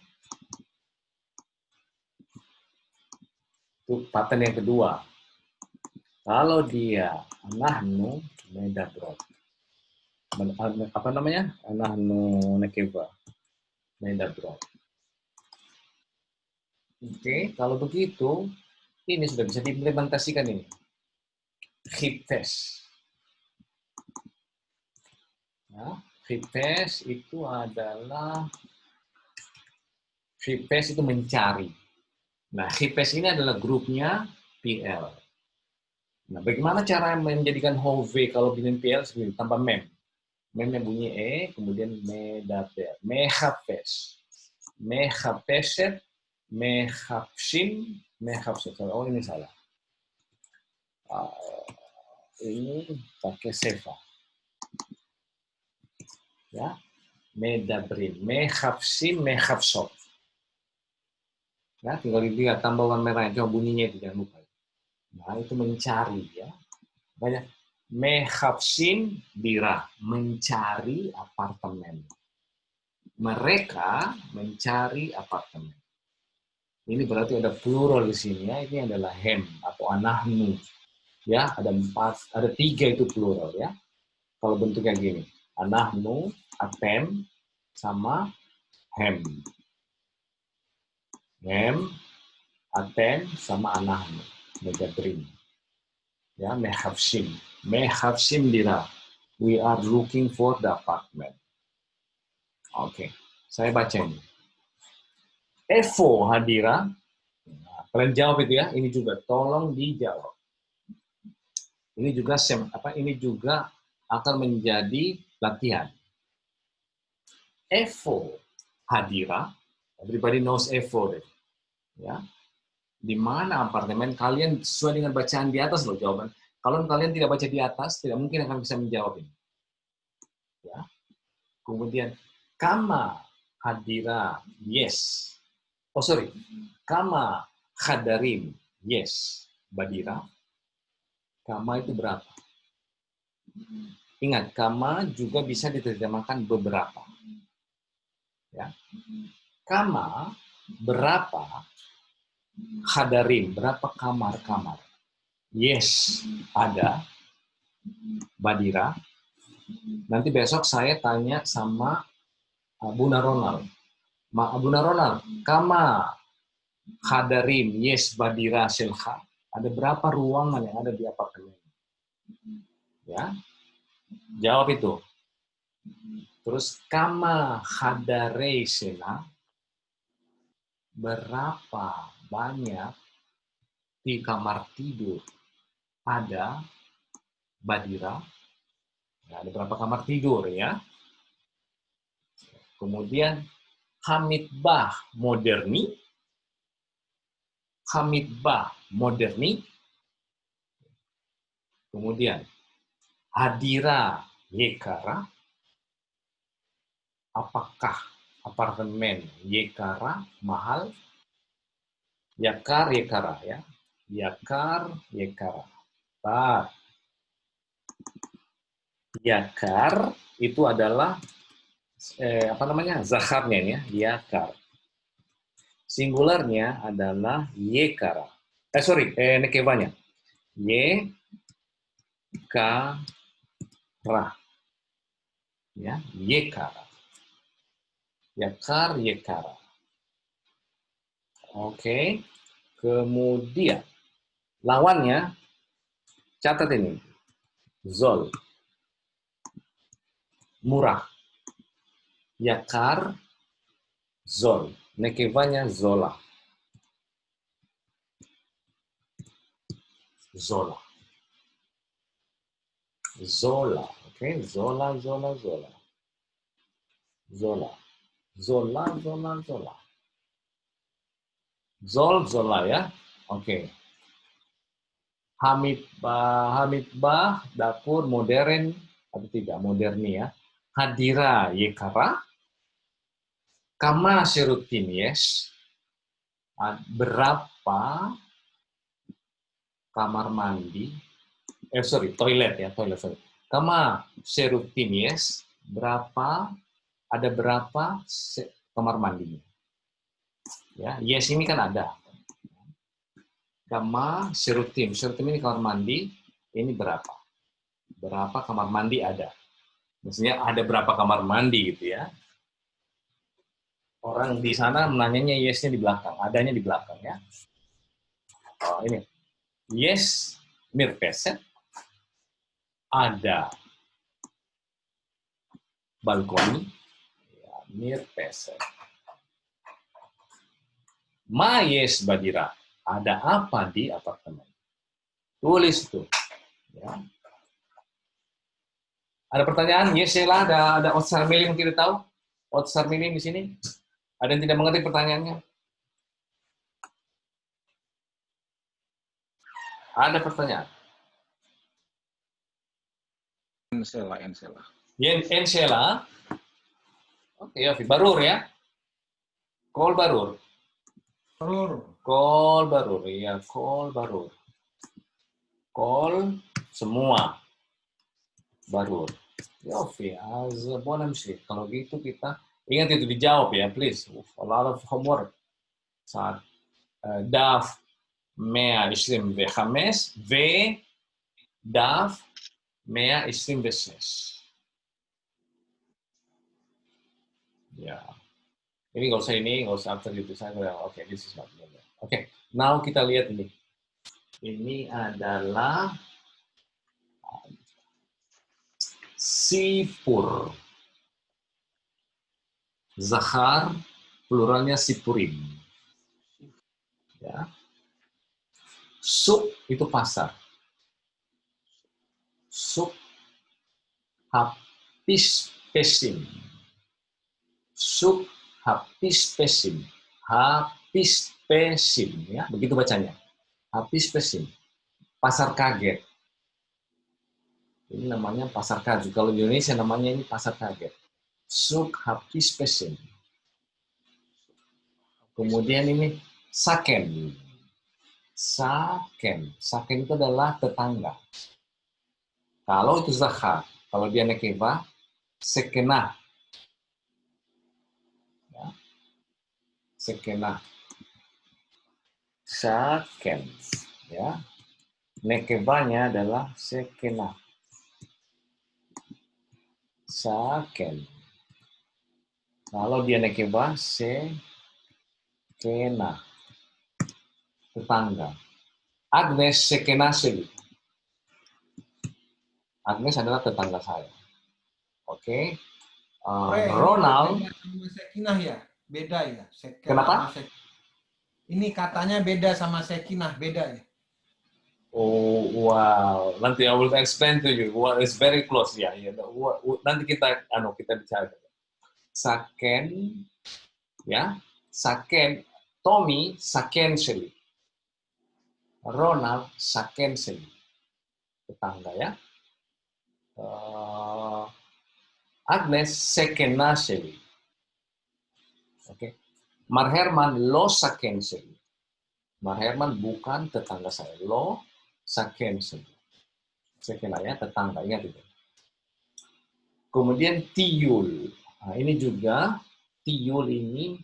Itu pattern yang kedua. Kalau dia anahnu, medabrot. Apa namanya? Anahnu nekeva. Medabrot. Oke, kalau begitu, ini sudah bisa diimplementasikan ini. Kipes. Nah, kipes itu adalah kipes itu mencari. Nah, kipes ini adalah grupnya PL. Nah, bagaimana cara menjadikan hove kalau binyan PL seperti tambah mem? Memnya bunyi E, kemudian medaber. Mehapes. Mehapeset, mehapsin, mehapset. Oh, ini salah. Ini pakai seva. Ya, medabrin. Mehapsin, mehapsot. Ya, tinggal dilihat tambah warna merah. Coba bunyinya itu, jangan lupa. Nah, itu mencari ya. Banyak. Mehapsin dira, mencari apartemen. Mereka mencari apartemen. Ini berarti ada plural di sini ya. Ini adalah hem atau anahnu. Ya, ada 3 itu plural ya. Kalau bentuknya gini, anahnu, atem, sama hem. Hem, atem, sama anahnu. Megadrim. Ya, mehafshim. Mehafshim dira. We are looking for the apartment. Oke, saya baca ini. Evo hadira. Nah, kalian jawab itu ya. Ini juga tolong dijawab. Ini juga ini juga akan menjadi latihan. Evo hadira. Everybody knows Evo deh. Ya. Di mana apartemen? Kalian sesuai dengan bacaan di atas loh jawaban. Kalau kalian tidak baca di atas, tidak mungkin akan bisa menjawab ini. Ya. Kemudian kama hadira, yes. Oh sorry, kama hadarim, yes. Badira, kama itu berapa? Ingat, kama juga bisa diterjemahkan beberapa. Ya. Kama berapa? Hadarim, berapa kamar-kamar? Yes, ada. Badira. Nanti besok saya tanya sama Bunda Ronald. Bunda Ronald, kama hadarim, yes, badira, silha. Ada berapa ruangan yang ada di apartemen? Ya, jawab itu. Terus kama hadare sena, berapa banyak di kamar tidur ada badira? Ya, ada berapa kamar tidur ya? Kemudian Hamidbah moderni, Hamidbah moderni. Kemudian Hadira Yekara, apakah apartemen Yekara mahal? Yakar Yekara ya, Yakar Yekara. Yakar itu adalah zakarnya ya, yakar. Singularnya adalah yekara. Nekevanya. Yekara. Ya, yekara. Yakar, yekara. Oke. Kemudian lawannya catat ini. Zol. Murah. Yakar, zol. Nekevanya zola. Zola. Zola. Oke, zola, zola, zola. Zola. Zola, zola, zola. Zol, zola ya. Oke. Hamidbah, dapur modern atau tidak moderni ya. Hadira yekara. Kama serutin yes. Berapa kamar mandi? Toilet ya, toilet. Kama serutin yes. Ada berapa kamar mandinya? Ya, yes ini kan ada. Kama serutin. Serutin ini kamar mandi. Ini berapa? Berapa kamar mandi ada? Maksudnya ada berapa kamar mandi gitu ya. Orang di sana menanyanya yes-nya di belakang, adanya di belakang ya. Oh, ini. Yes, mirpeset. Ada balkoni. Ya, mirpeset. Ma yes badira. Ada apa di apartemen? Tulis itu. Ya. Ada pertanyaan? Yes, lah. Ada Otsar Mili mungkin tahu? Otsar Mili di sini? Ada yang tidak mengerti pertanyaannya? Ada pertanyaan? Ensela. Ensela. Oke, Barur ya. Kol Barur. Kol Barur, ya, Kol Barur. Kol semua. Barur. Yofi, bonamsi. Kalau gitu kita ingat itu dijawab ya, please. A lot of homework. Saat דף 125 ודף 126. Ya. Ini nggak usah after gitu saya. Oke, this is not good. Oke, now kita lihat ini. Ini adalah sipur. Zahar, pluralnya sipurim. Ya. Suk itu pasar. Suk habis pesim. Suk habis pesim. Habis pesim. Ya, begitu bacanya. Habis pesim. Pasar kaget. Ini namanya pasar kaget. Kalau di Indonesia namanya ini pasar kaget. Suk habis pesim. Kemudian ini saken. Saken. Saken itu adalah tetangga. Kalau itu zahar, kalau dia nekeba, sekenah. Ya. Sekenah. Saken. Ya. Nekebanya adalah sekenah. Saken. Kalau dia nekeba, sekena. Tetangga. Agnes sekena seli. Agnes adalah tetangga saya. Oke. Ronald. Sama Sekinah ya? Beda ya? Kenapa? Ini katanya beda sama Sekinah, beda ya? Oh, wow. Nanti I will explain to you. It's very close. Ya, yeah. Nanti kita bicara. Saken, ya. Saken. Tommy saken seli. Ronald saken seli. Tetangga ya. Agnes sekena seli. Oke. Marherman lo saken seli. Marherman bukan tetangga saya. Lo saken seli. Sekena ya, tetangga. Ingat itu. Kemudian tiul. Nah, ini juga tiul ini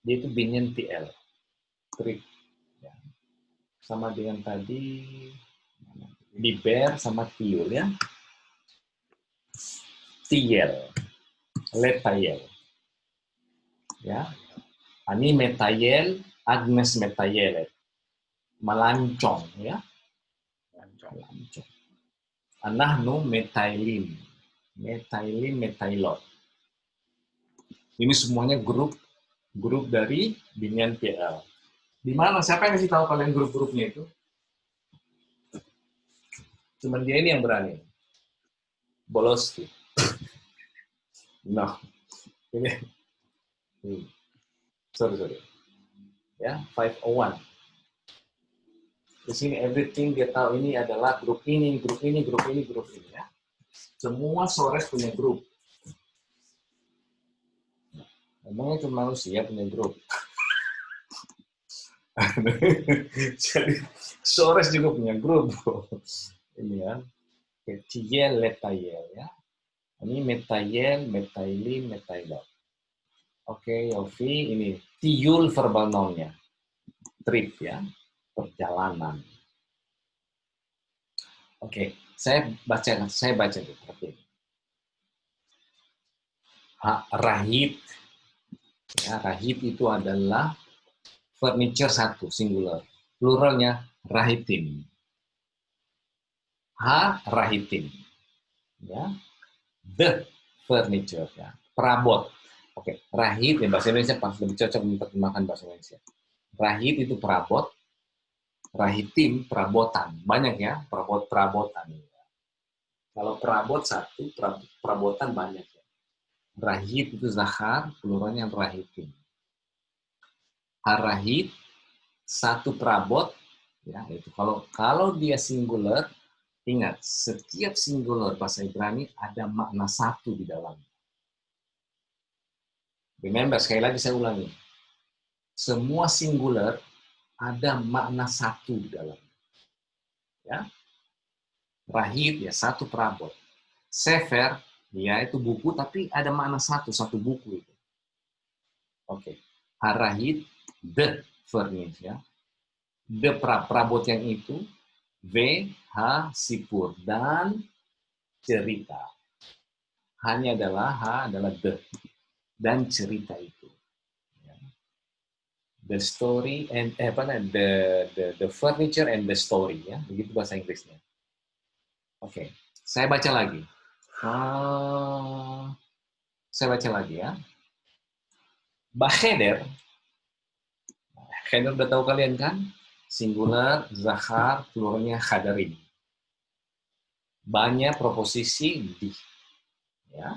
dia itu binyan TL. Trik. Ya. Sama dengan tadi liber sama tiul ya. Tiel. Letayel. Ya. Ani metayel, Agnes metayelet. Melancong ya. Melancong. Anahnu metailin. Metailin, metailot. Ini semuanya grup dari binyan PL. Di mana? Siapa yang kasih tahu kalian grup-grupnya itu? Cuman dia ini yang berani. Boloski. No. Ini. Sorry. Ya, 501. Di sini everything dia tahu ini adalah grup ini ya. Semua Sores punya grup. Emangnya cuma manusia punya grup. Jadi Sores juga punya grup. Ini ya. Tiel, letayel ya. Ini metayel, metailin, metailot. Oke, Yofi, ini tiul verbal noun-nya. Trip ya, perjalanan. Oke, saya baca seperti ini. Rahit. Ya, rahit itu adalah furniture satu, singular. Pluralnya rahitin. Rahitin. Ya. The furniture. Ya. Perabot. Oke, rahit ya bahasa Indonesia pas lebih cocok menerjemahkan bahasa Indonesia. Rahit itu perabot. Rahitim perabotan. Banyak ya, perabotan. Kalau perabot satu, perabotan banyak ya. Rahit itu zahar, pluralnya rahitim. Harahit satu perabot ya, itu kalau dia singular, ingat setiap singular bahasa Ibrani ada makna satu di dalamnya. Remember, sekali lagi saya ulangi. Semua singular ada makna satu di dalamnya. Ya. Rahit ya satu perabot. Sefer ya itu buku tapi ada makna satu buku itu. Oke. Harahit the furnish ya. The perabot yang itu, V, H, sipur, dan cerita. Hanya adalah H adalah the, dan cerita itu. The story and the furniture and the story ya, begitu bahasa Inggrisnya. Oke, saya baca lagi. Saya baca lagi ya. Baheder, Cheder udah tahu kalian kan? Singular, zahar, pluralnya khadarin. Banyak proposisi di. Ya.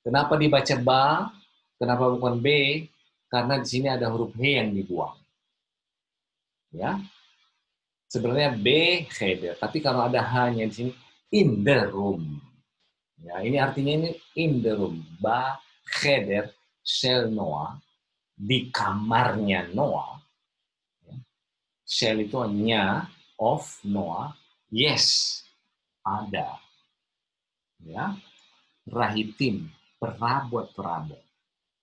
Kenapa dibaca ba? Kenapa bukan b? Karena di sini ada huruf he yang dibuang. Ya. Sebenarnya b cheder, tapi kalau ada h-nya di sini in the room. Ya, ini artinya ini in the room. Ba cheder shel Noah, di kamarnya Noah. Shell itu hanya of Noah, yes, ada. Ya. Rahitim, perabot-perabot.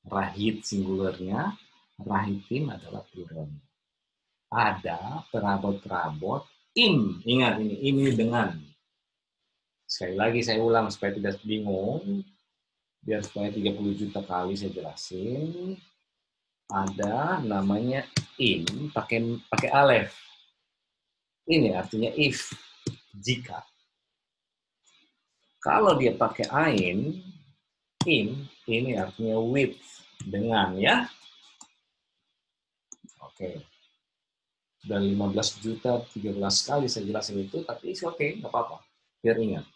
Rahit singularnya, rahitim adalah pluralnya. Ada perabot-perabot, ingat ini dengan. Sekali lagi saya ulang supaya tidak bingung, biar supaya 30 juta kali saya jelasin. Ada namanya in pakai alef. Ini artinya if, jika. Kalau dia pakai ain, ini artinya with, dengan ya. Oke. Sudah 15 juta 13 kali saya jelasin itu, tapi oke, nggak apa-apa. Biar ingat.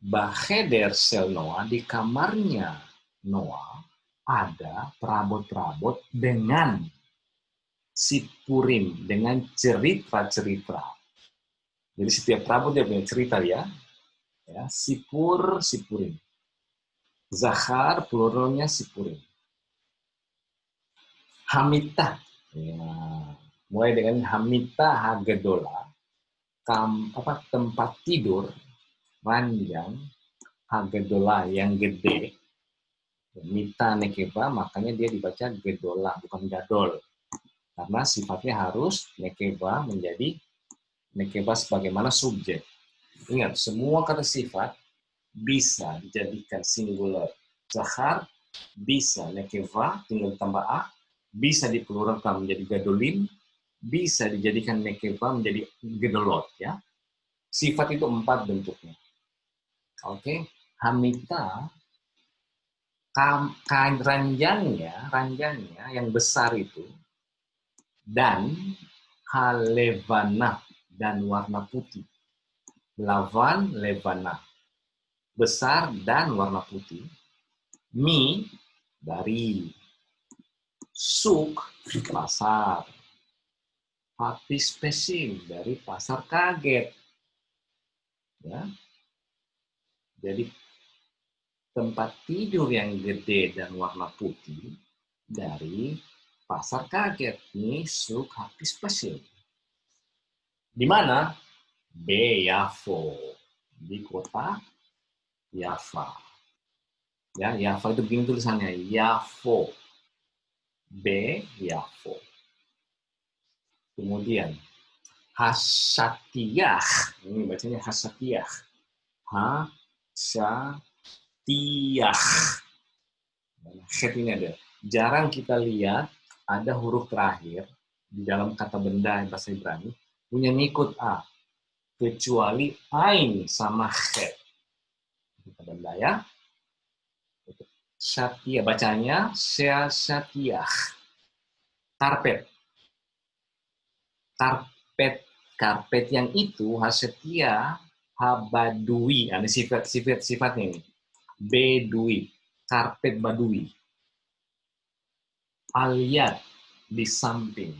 Baheder sel Noah, di kamarnya Noah ada perabot-perabot dengan sipurim, dengan cerita-cerita. Jadi setiap perabot dia punya cerita ya. Ya, sipur, sipurim. Zahar, pluralnya sipurim. Hamita. Ya. Mulai dengan Hamita Hagedola. Tempat tidur, ranjang, Hagedola yang gede. Mita nekeba, makanya dia dibaca gedola, bukan gadol. Karena sifatnya harus nekeba menjadi nekeba sebagaimana subjek. Ingat, semua kata sifat bisa dijadikan singular zahar, bisa nekeba, tinggal tambah a, bisa dipluralkan menjadi gadolim, bisa dijadikan nekeba menjadi gedolot. Ya. Sifat itu 4 bentuknya. Oke, Hamita, ranjangnya yang besar itu, dan halevana, dan warna putih. Lavan, levana, besar dan warna putih. Mi, dari. Suk, pasar. Hati spesim, dari pasar kaget. Ya. Jadi tempat tidur yang gede dan warna putih dari pasar kaget. Ini suk hati spesim. Di mana? B. Yafo. Di kota Yafa. Ya, Yafa itu begini tulisannya. Yafo. B. Yafo. Kemudian, Hasatiyah. Ini bacanya Hasatiyah. Hasatiyah. Het ini ada. Jarang kita lihat ada huruf terakhir di dalam kata benda bahasa Ibrani punya ngikut A. Kecuali ain sama het. Kata benda ya. Satya, bacanya Satiyah. Karpet. Karpet yang itu Hasatiyah habadui. Ini sifatnya ini. Bedui. Karpet badui. Aliyat, di samping.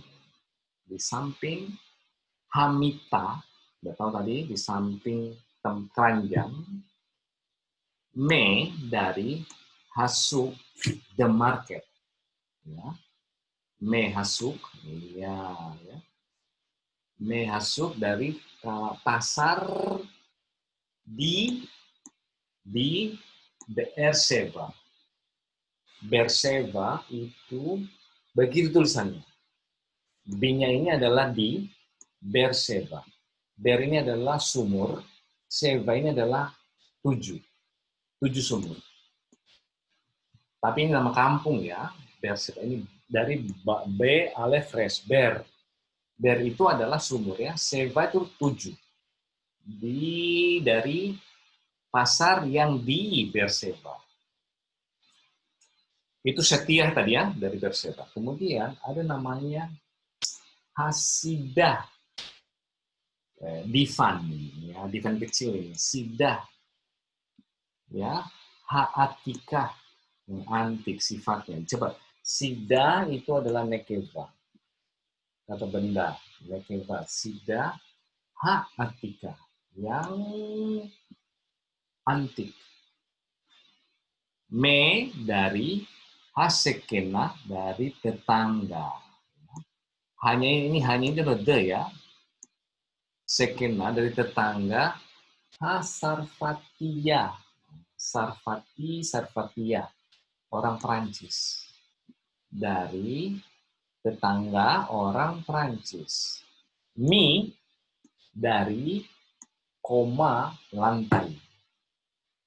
Di samping Hamita, udah tahu tadi, di samping keranjang. Me, dari Hasuk, the market. Ya. Me Hasuk, ya. Me Hasuk, dari pasar di Beersheba. Beersheba itu begitu tulisannya. B-nya ini adalah di Beersheba. Ber ini adalah sumur, Sheba ini adalah 7 sumur. Tapi ini nama kampung ya, Beersheba ini dari B alef res Ber. Ber itu adalah sumur ya, Sheba itu 7. Dari pasar yang di Beersheba. Itu Setiah tadi ya, dari Beersheba. Kemudian ada namanya Hasidah. Divan, ya, Divan kecil ini. Sidah. Ya, Haatikah. Antik sifatnya. Coba, Sidah itu adalah nekeva. Kata benda. Nekeva. Sidah, Haatikah. Yang antik. Me dari Hasekena dari tetangga. Hanya ini adalah de ya. Sekena dari tetangga. Hasarfatia. Sarfatia. Orang Prancis. Dari tetangga orang Prancis. Mi dari koma lantai.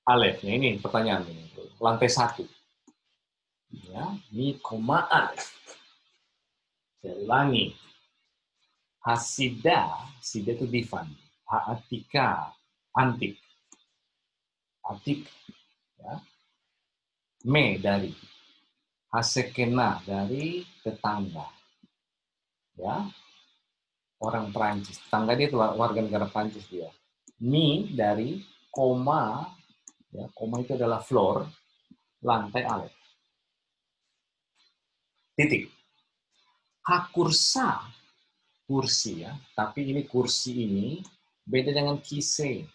Alefnya ini pertanyaan ini. Lantai 1. Ya, mi koma alef. Saya ulangi. Hasidah, Sida itu divan. Haatika, antik. Atik. Ya. Me dari. Hasekena dari tetangga. Ya. Orang Prancis. Tetangga dia itu warga negara Prancis dia. Mi dari koma. Ya, koma itu adalah floor. Lantai alef. Titik. Hakursa, kursi ya, tapi ini kursi ini beda dengan kise.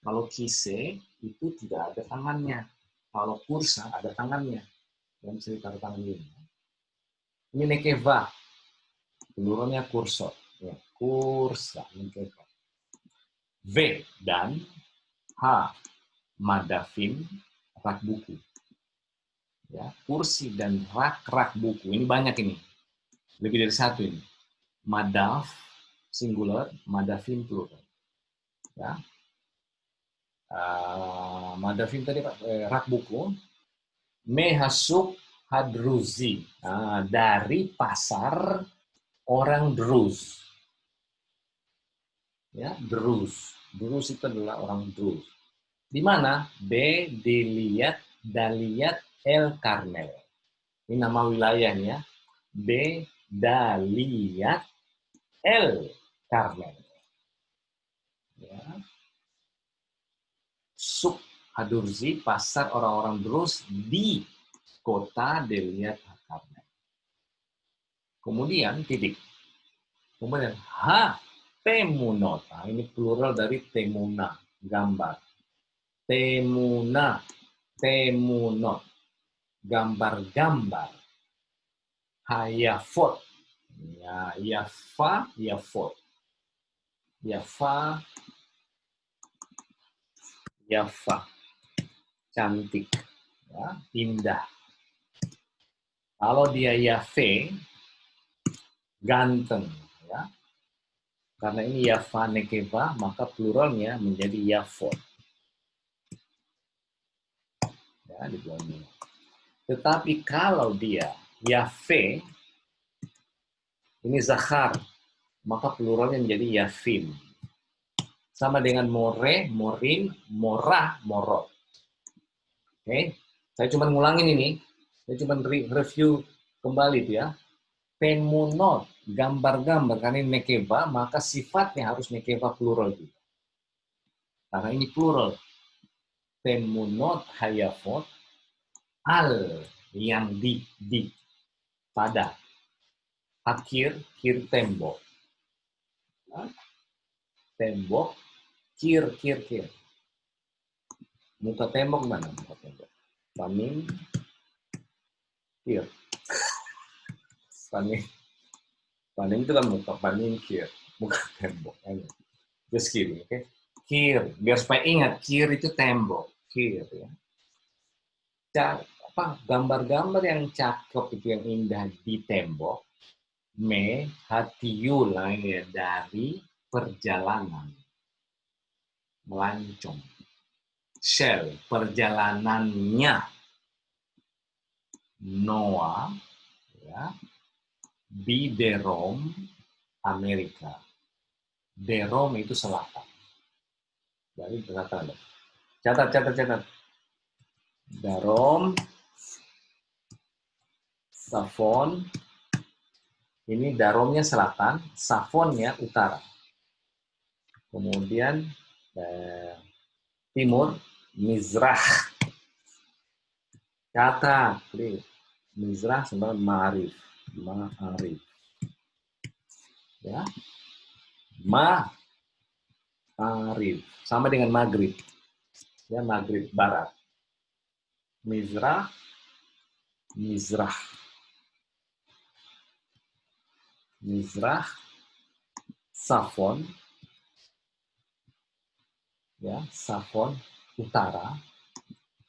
Kalau kise itu tidak ada tangannya. Kalau kursa ada tangannya. Yang bisa ditaruh tangan ini. Ini nekeva. Pluralnya kurso. Ya, kursa, nekeva. V dan H. Madafin, rak buku. Ya, kursi dan rak buku. Ini banyak ini. Lebih dari 1 ini. Madaf, singular, madafin, plural. Ya. Madafin tadi rak buku. Mehasuk hadruzi. Dari pasar orang Druz. Ya, Druz. Druz itu adalah orang Druz. Di mana? B. Daliyat El Carmel. Ini nama wilayahnya. B. Daliyat El Carmel. Ya. Suk Hadurzi, pasar orang-orang Druz di kota Daliyat El Carmel. Kemudian titik. Kemudian Temunot. Ini plural dari temuna, gambar. Temunot. Gambar-gambar. Hayafot. Ya, yafot. Yafa. Cantik. Ya, indah. Kalau dia yafe, ganteng. Ya. Karena ini yafa nekeva, maka pluralnya menjadi yafot. Ya, di belakang. Tetapi kalau dia yafe, ini zakhar, maka pluralnya menjadi yafim. Sama dengan more, morin, morah, morot. Oke, saya cuma ngulangin ini. Saya cuma review kembali itu ya. Temunot, gambar-gambar, karena ini nekeva, maka sifatnya harus nekeva plural juga. Karena ini plural. Temunot hayafot, al, yang di, pada. Kir tembok. Tembok, kir. Muka tembok mana? Muka tembok. Pamin, kir. Pamin itu kan muka, pamin, kir. Muka tembok. Just kidding, oke? Kir, biar supaya ingat, kir itu tembok. Kir, ya. Gambar-gambar yang cakep itu yang indah di tembok, Me, hatiyu lain ya, dari perjalanan. Melancong. Shell, perjalanannya. Noah, ya, di Derom, Amerika. Derom itu selatan. Jadi selatan. Catat. Derom, Savon. Ini Daromnya selatan, Savonnya utara. Kemudian timur, Mizrah. Kata, Mizrah sama Ma'arif. Ya. Ma'arif. Sama dengan Maghrib. Ya, Maghrib barat. Mizrah. Savon. Ya, Savon utara.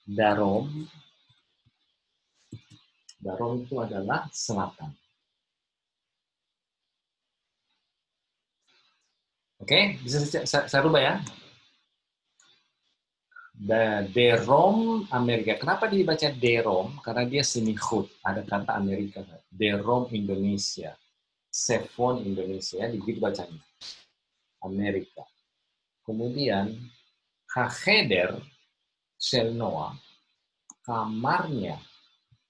Darom itu adalah selatan. Oke, bisa saya rubah ya. Derom Amerika. Kenapa dibaca Derom? Karena dia semikhut. Ada kata Amerika. Derom Indonesia. Savon Indonesia. Begitu bacanya. Amerika. Kemudian Hacheder Shell Noah. Kamarnya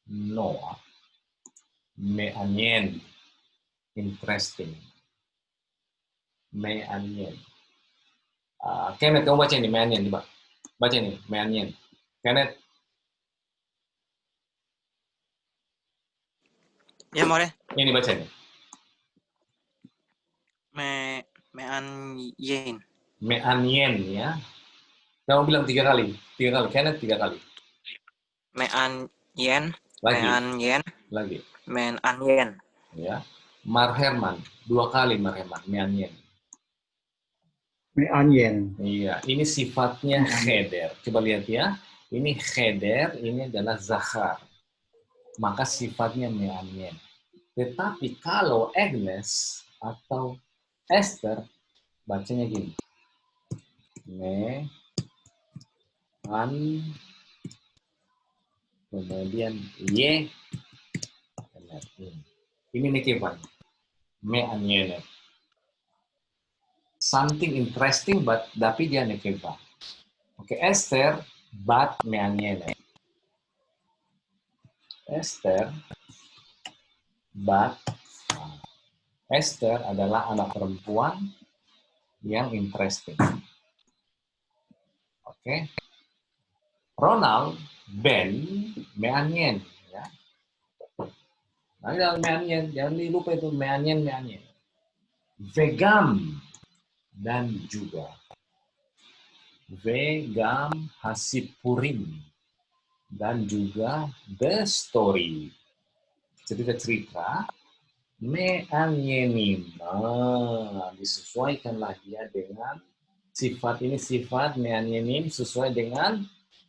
Noah. Me'anyen. Interesting. Me'anyen. Kenneth, kamu baca ini Me'anyen. Baca ini Me'anyen. Kenneth. Ya, More. Ini baca ini. Me'anyen. Me'anyen ya. Kamu bilang 3 kali. 3 kali. Kenneth 3 kali. Me'anyen. Lagi. Me'anyen. Lagi. Me'anyen. Ya. Marherman. 2 kali Marherman. Me'anyen. Me'anyen. Iya. Ini sifatnya cheder. Coba lihat ya. Ini cheder. Ini adalah zahar. Maka sifatnya me'anyen. Tetapi kalau Agnes atau Esther bacanya gini. Kemudian ye. Ini nekeva. Me'anyen. Something interesting but tapi dia nekeva. Oke, Esther bat me'anyen. Esther adalah anak perempuan yang interesting. Oke. Ronald Ben me'anyen ya. Nah, me'anyen, jangan lupa itu me'anyen. Vegam dan juga. Vegam Hasipurim dan juga the story. Cerita me'anyenim. Disesuaikanlah dia dengan sifat ini, sifat me'anyenim sesuai dengan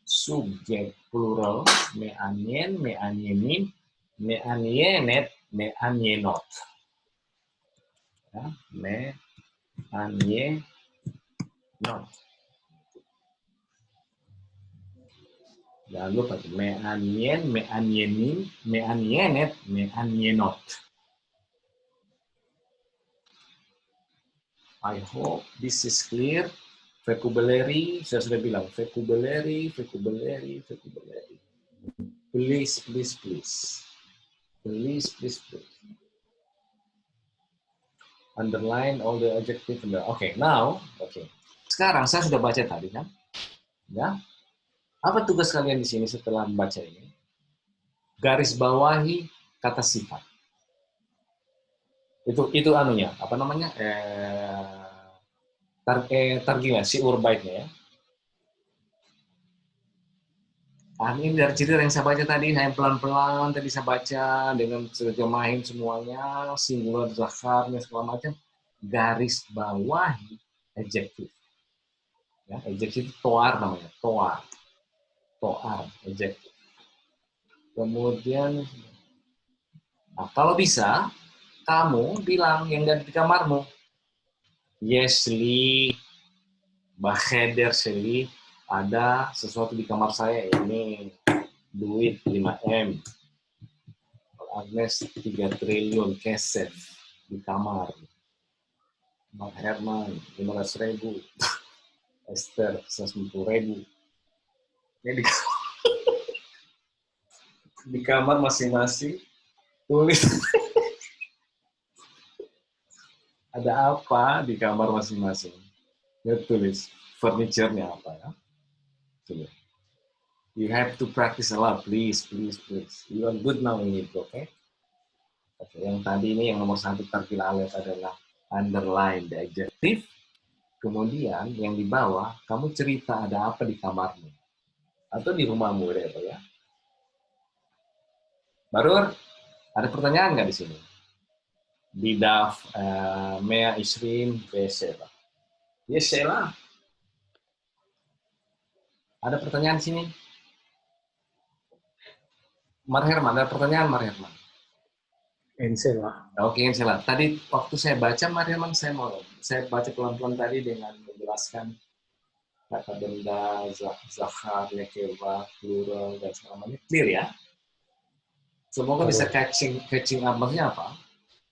subjek plural me'anyen, me'anyenim, me'anyenet, me'anyenot. Ya, me'anyenot. Jangan lupa me'anyen, me'anyenim, me'anyenet, me'anyenot. I hope this is clear. Vocabulary, saya sudah bilang vocabulary. Please. Underline all the adjective. Okay, now, sekarang saya sudah baca tadi kan, ya. Apa tugas kalian di sini setelah membaca ini? Garis bawahi kata sifat. Itu anunya, apa namanya? Targimnya, siur baitnya ya. Ini dari cerita yang saya baca tadi, saya pelan-pelan tadi saya baca dengan terjemahin semuanya, singular, zakarnya segala macam. Garis bawahi adjektif. Ya, adjektif itu toar namanya, toar, adjektif. Kemudian, nah, kalau bisa kamu bilang yang ada di kamarmu. Yes, Li. Bakheder, Seli. Ada sesuatu di kamar saya. Ini duit 5M. Agnes 3 triliun kesef di kamar. Mak Herman 500.000. Esther 110.000. Ini di kamar masing-masing tulis ada apa di kamar masing-masing. Dia tulis furniture-nya apa ya. Coba. You have to practice a lot, please. You are good now in it, okay? Oke, yang tadi ini yang nomor 1 tarkil alef adalah underline the adjective. Kemudian yang di bawah kamu cerita ada apa di kamarmu atau di rumahmu ya. Baru ada pertanyaan nggak di sini? Di daf 120 besela. Yes, Sheila. Ada pertanyaan di sini? Mar Herman, ada pertanyaan Mar Herman? Ensela. Oke, Sheila. Tadi waktu saya baca Mar Herman, saya baca pelan-pelan tadi dengan menjelaskan kata benda, zahar, nekeva, plural, dan segala macam. Clear ya? Semoga bisa catching up. Maksudnya apa?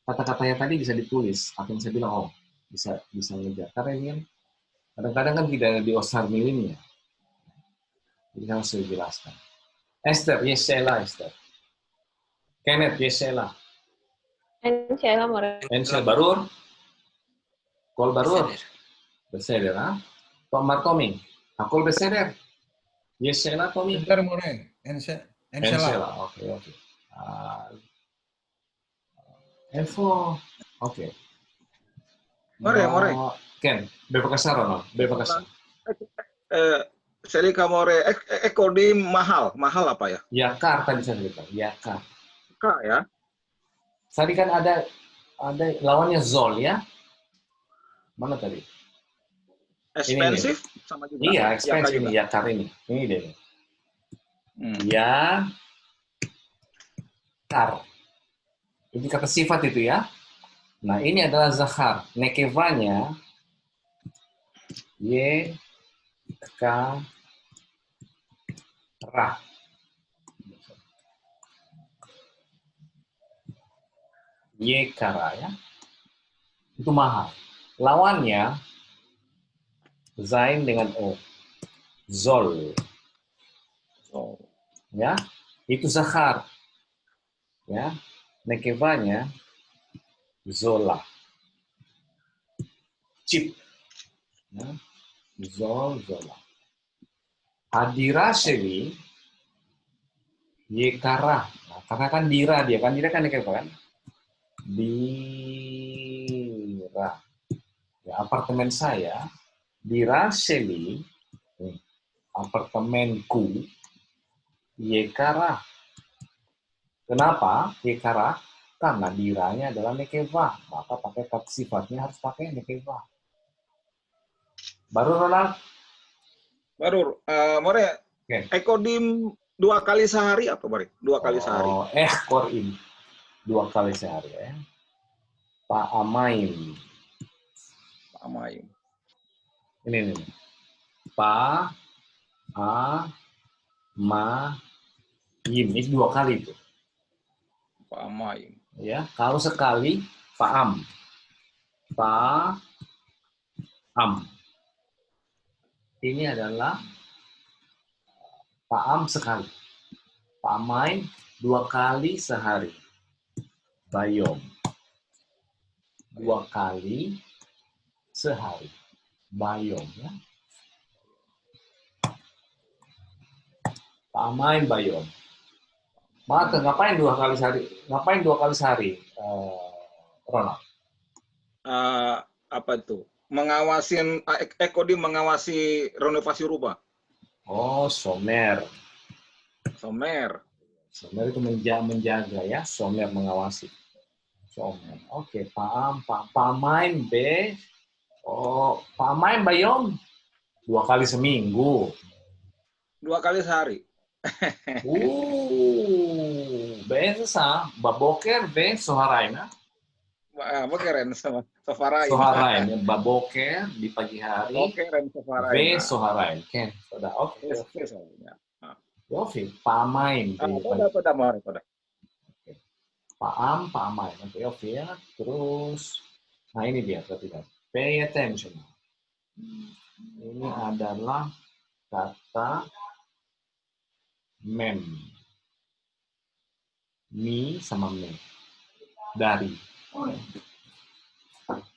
Kata-katanya tadi bisa ditulis. Apa yang saya bilang, bisa ngejar. Karena ini kan kadang-kadang kan tidak ada di Osar Milimnya. Jadi harus saya jelaskan. Esther, yes, Sheila, Esther. Kenneth, yes, Sheila. Ensela, More. Ensel, Barur. Kol Barur. Beseder, ha? Pak Martoming. Akol Beseder. Yes, Sheila, Tommy. Enter More. Ensela. Oke. Info. Oke. More. Ken, bebekasa Ronald. Bebekasa. Seli kamore ekodim mahal apa ya? Yakar tadi saya cerita. Yakar. Kak ya? Tadi kan ada lawannya Zol ya. Mana tadi? Expensive sama juga. Iya, expensive ini Yakar ini. Ini deh. Yakar. Ini kata sifat itu ya. Nah, ini adalah zahar. Nekevanya Yekara. Yekara ya. Itu mahal. Lawannya Zain dengan O. Zol. Ya. Itu zahar. Ya. Nekevanya Zola. Chip. Ya. Zola. Hadira Shewi Yekara. Nah, karena kan dira dia kan nekeva kan? Dira. Ya, apartemen saya Dira Shewi apartemenku Yekara. Kenapa Yekara? Karena diranya adalah nekeva, maka pakai kata sifatnya harus pakai nekeva. Baru Ronald? Baru, More, ekodim 2 kali sehari apa More? 2 kali sehari. Korim 2 kali sehari ya. Pak Amaim. Ini. Pa Amaim. Ini 2 kali itu. Pak Amaim. Ya, kalau sekali Paam. Paam. Ini adalah Paam sekali. Paamain 2 kali sehari. Bayom. 2 kali sehari. Bayom ya. Paamain bayom. Mata ngapain 2 kali sehari? Ngapain 2 kali sehari, Ronald? Apa itu? Mengawasin ekodim mengawasi renovasi rumah. Oh, somer. Somer itu menjaga ya, somer mengawasi. Somer. Oke, pamain be. Oh, pamain bayom 2 kali seminggu. 2 kali sehari. Biasa, baboker be soharaina. Bokeren sama Sofarain. Soharain, ya. Baboker di pagi hari. Bokeren V Sofarain. Soharain. Ken, sudah. Oke. Soalnya. Yofi, pamain. Toda More, toda. Pamain. Oke, Yofi ya. Terus, nah ini dia, perhatikan. Pay attention. Ini adalah kata mem. Mi sama me. Dari.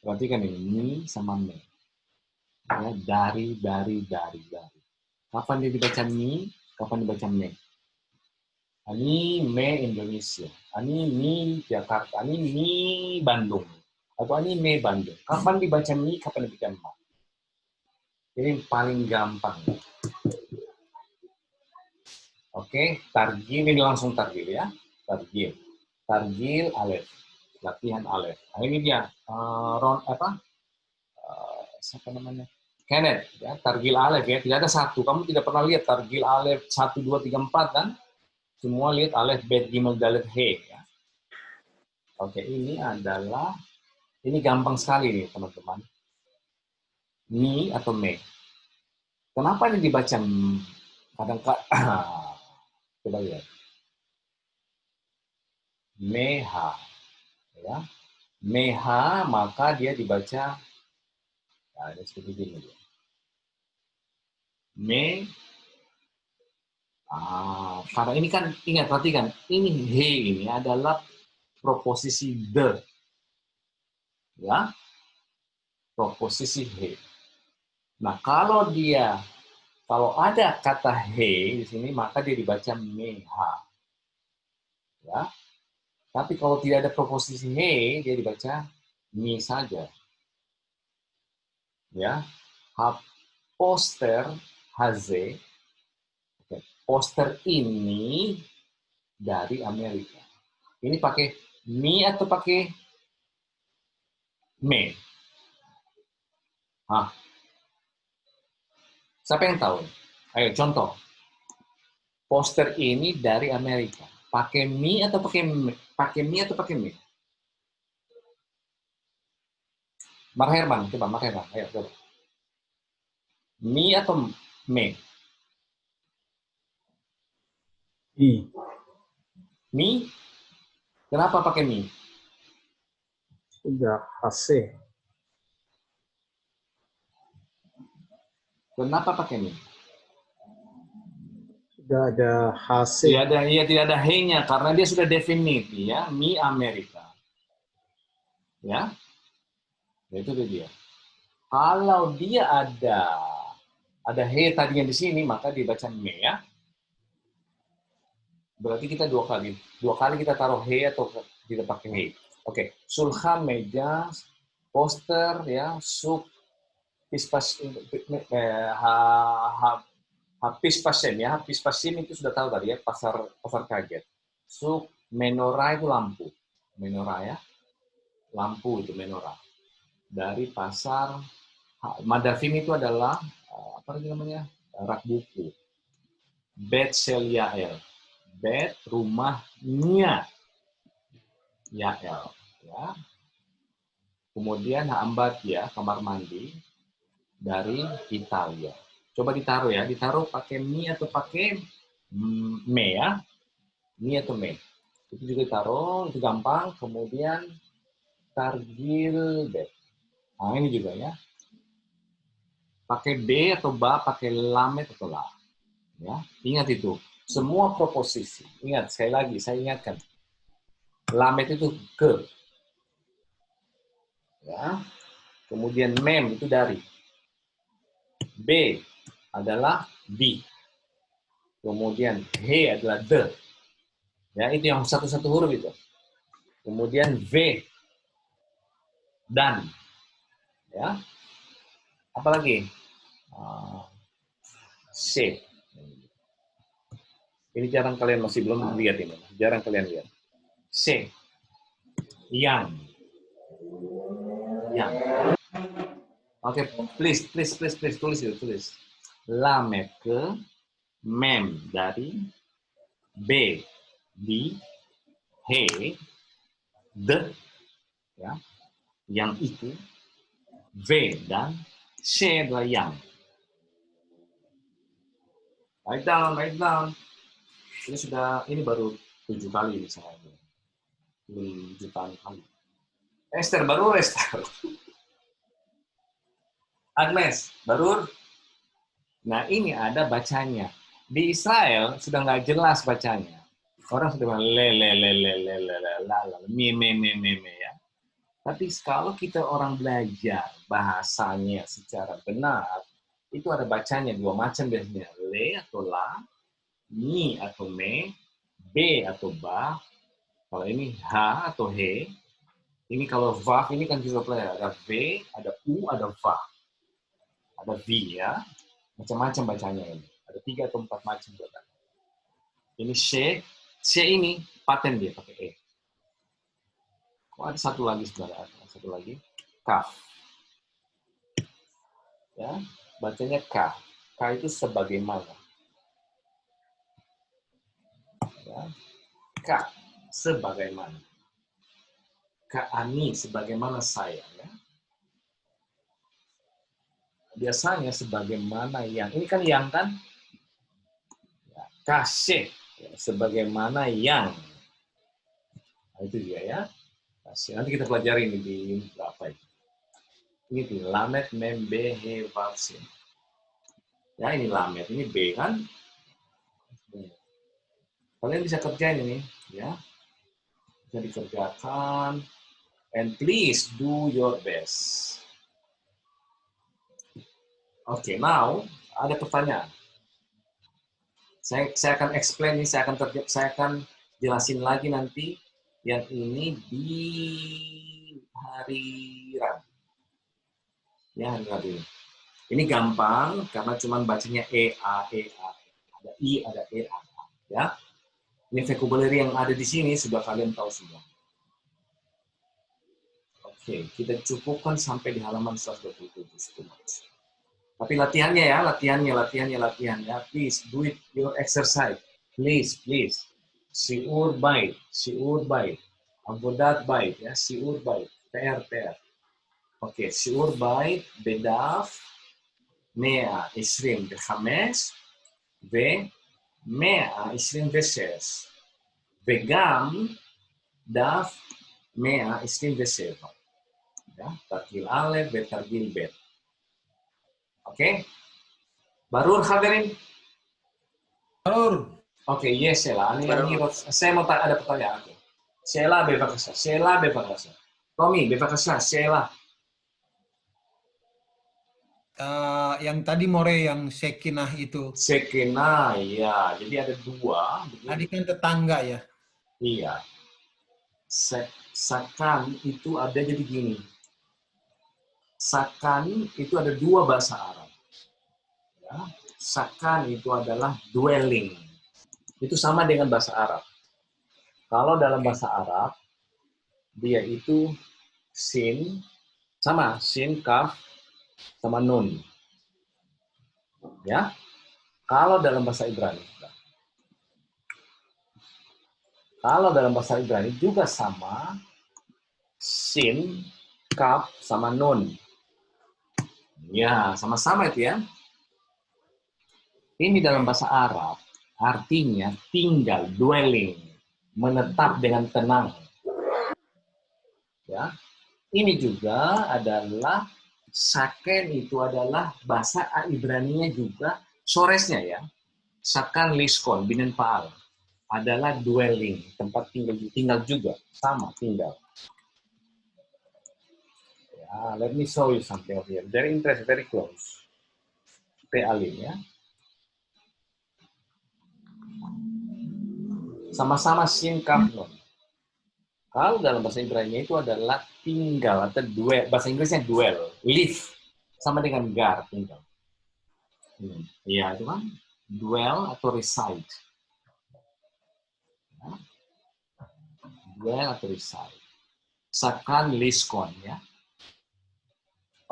Perhatikan ini, mi sama me. Ya, dari. Kapan dia dibaca mi, kapan dibaca me. Ini me Indonesia. Ini mi Jakarta. Ini mi Bandung. Atau ini me Bandung. Kapan dibaca mi, kapan dibaca ma. Ini paling gampang. Oke, targil ini langsung targil ya. Targil alef. Latihan alef. Nah, ini dia. Siapa namanya? Kenneth, ya, targil alef ya. Tidak ada satu. Kamu tidak pernah lihat targil alef 1, 2, 3, 4 kan? Semua lihat alef, bet, gimel, dalet, he. Ya. Oke, ini gampang sekali nih teman-teman. Mi atau me. Kenapa ini dibaca kadang-kadang? Coba lihat. Meha. Ya. Meha, maka dia dibaca, nah ini seperti ini. Me, karena ini kan, ingat, perhatikan, ini he ini adalah proposisi the. Ya, proposisi he. Nah, kalau ada kata he di sini, maka dia dibaca meha. Ya. Tapi kalau tidak ada proposisi he, dia dibaca mi saja. Ya. Poster haze. Poster ini dari Amerika. Ini pakai mi atau pakai me? Siapa yang tahu? Ayo contoh. Poster ini dari Amerika. Pakai mi atau pakai me? Mar Herman, coba Mar Herman. Ayo coba. Mi atau me? Mi? Kenapa pakai mi? Sudah HC. Kenapa pakai mi? Sudah ada HC. Tidak ada he-nya karena dia sudah definite ya, mi Amerika. Ya. Itu dia. Kalau dia ada he tadinya di sini, maka dibaca me ya. Berarti kita dua kali kita taruh he atau tidak pakai he. Oke, sulhan meja, poster ya, sub pispasen ya, pispasin itu sudah tahu tadi ya, pasar kaget. Sub menorah itu lampu, menorah ya, lampu itu menorah. Dari pasar Madafim itu adalah apa namanya, rak buku. Bet sel Yael, bet rumahnya Yael, ya. Kemudian Hambat ya, kamar mandi dari Italia. Coba ditaruh ya, ditaruh pakai mi atau pakai me ya, mi atau me. Itu juga ditaruh, itu gampang. Kemudian targil bet. Nah ini juga ya. Pakai B atau ba, pakai lamet atau la. Ya, ingat itu. Semua proposisi. Ingat, sekali lagi, saya ingatkan. Lamet itu ke. Ya. Kemudian mem itu dari. B adalah di. Kemudian he adalah the. Ya, itu yang satu-satu huruf itu. Kemudian V dan. Ya. Apalagi? C. Ini jarang kalian masih belum lihat ini. Jarang kalian lihat. C. Yang. Oke, please tulis itu, tulis. Lamet ke, mem dari, B di, he, the, ya, yang itu, V, dan C adalah yang. Write down. Ini baru 7 kali misalnya. Belum jutaan kali. Esther, baru Esther. Agnes, baru. Nah, ini ada bacanya. Di Israel sudah nggak jelas bacanya. Orang sudah bilang me ya. Tapi kalau kita orang belajar bahasanya secara benar, itu ada bacanya 2 macam biasanya. Le atau la, mi atau me, b atau ba. Kalau ini h atau he. Ini kalau vav ini kan juga ada v, ada u, ada va. Ada v ya. Macam-macam bacanya ini. Ada 3 atau 4 macam bacanya. Ini C ini paten dia pakai E. Oh, ada satu lagi sebenarnya, satu lagi kaf. Ya, bacanya K. K itu sebagaimana. Ya. K sebagaimana. Kami sebagaimana saya. Ya. Biasanya sebagaimana yang. Ini kan yang kan? Ya, kasih. Ya, sebagaimana yang. Nah, itu dia ya. Kasih. Nanti kita pelajari ini di berapa itu. Ini di lamet, mem, be, he, vav, sin. Ya, ini lamet. Ini B kan? Kalian bisa kerjain ini. Ya. Bisa dikerjakan. And please do your best. Oke, now ada pertanyaan. Saya akan explain ini, saya akan jelasin lagi nanti yang ini di hari Rabu. Ya, hari Rabu ini. Ini gampang karena cuma bacanya E-A. Ada I, ada E-A. Ya. Ini vocabulary yang ada di sini sudah kalian tahu semua. Oke, kita cukupkan sampai di halaman 127. Tapi latihannya ya, latihan ya. Please do it your exercise. Please. Siur bait. Avodat bait ya, siur bait. PR. Oke, siur bait bedaf 125 ו-126 וגם דף 127. Ya, targil alef, targil bet. Oke? Barur hadirin? Barur. Oke, yes, Sheila. Saya mau ada pertanyaan. Sheila, bebas. Tommy, bebas. Sheila. Yang tadi More yang Sekinah itu. Sekinah, ya. Jadi ada 2. Tadi kan tetangga ya. Iya. Sakan itu ada jadi gini. Sakan itu ada 2 bahasa Arab. Ya. Sakan itu adalah dwelling. Itu sama dengan bahasa Arab. Kalau dalam bahasa Arab, dia itu sin, sama sin, kaf, sama nun. Ya. Kalau dalam bahasa Ibrani juga sama sin, kaf, sama nun. Ya, sama-sama itu ya. Ini dalam bahasa Arab artinya tinggal, dwelling, menetap dengan tenang. Ya. Ini juga adalah saken itu adalah bahasa Ibraninya juga soresnya ya. Sakan liskon binen paal adalah dwelling, tempat tinggal juga, sama tinggal. Let me show you something over here. Very interesting, very close. Pe'alim ya. Sama-sama sin kaf nun. Kalau dalam bahasa Ibrani itu adalah tinggal atau dwell. Bahasa Inggrisnya dwell, live. Sama dengan gar, tinggal. Iya, itu kan dwell atau reside. Ya. Dwell atau reside. Sakan liskon ya.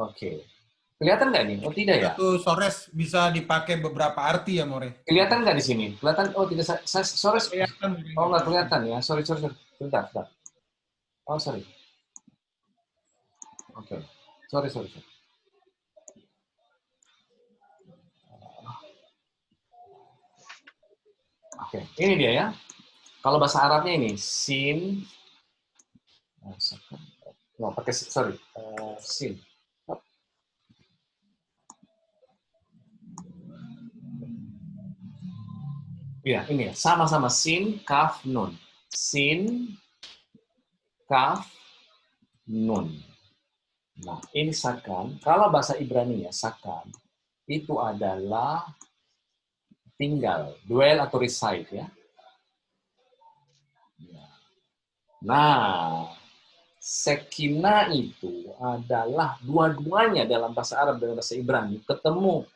Oke. Kelihatan nggak nih? Oh tidak ya? Itu sores bisa dipakai beberapa arti ya, More. Kelihatan nggak di sini? Kelihatan? Oh tidak. Sores. Kelihatan. Oh nggak kelihatan ya. Sorry. Bentar. Oh sorry. Oke. Sorry. Oke, ini dia ya. Kalau bahasa Arabnya ini sin, pakai sin. Iya, ini ya, sama-sama sin, kaf, nun. Sin, kaf, nun. Nah, ini sakan. Kalau bahasa Ibrani ya, sakan, itu adalah tinggal, dwell atau reside ya. Nah, sekina itu adalah dua-duanya dalam bahasa Arab dan bahasa Ibrani ketemu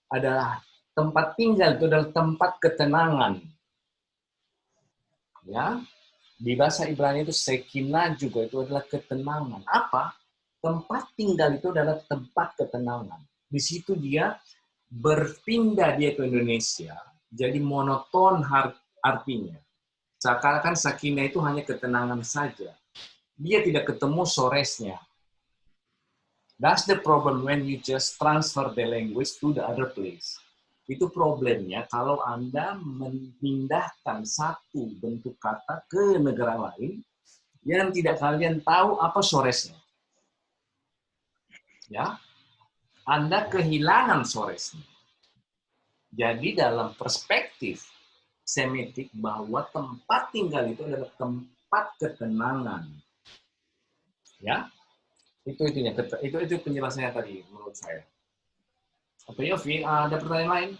adalah tempat tinggal, itu adalah tempat ketenangan. Ya, di bahasa Ibrani itu sekina juga itu adalah ketenangan. Apa? Tempat tinggal itu adalah tempat ketenangan. Di situ dia berpindah dia ke Indonesia, jadi monoton artinya. Seakan-akan sakinah itu hanya ketenangan saja. Dia tidak ketemu soresnya. That's the problem when you just transfer the language to the other place. Itu problemnya kalau Anda memindahkan satu bentuk kata ke negara lain yang tidak kalian tahu apa soresnya. Ya, Anda kehilangan soresnya. Jadi dalam perspektif Semitik bahwa tempat tinggal itu adalah tempat ketenangan. Ya, itu penjelasannya tadi menurut saya. Oke, Yofi, ada pertanyaan lain?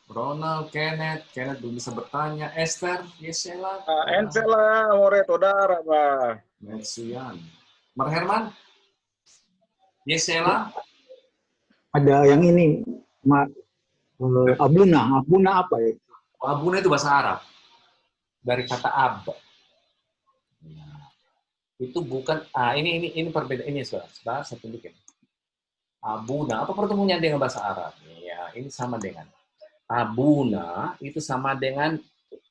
Ronald, Kenneth belum bisa bertanya. Esther, Yesela. Ensela, more todara, Pak. Mersian. Mar Herman? Yesela? Ada yang ini, abuna. Abuna apa ya? Abuna itu bahasa Arab. Dari kata ab. Nah, itu bukan, ini perbedaan, ini saudara, saya tunjukin. Abuna, apa pertemuannya dengan bahasa Arab? Ya, ini sama dengan. Abuna itu sama dengan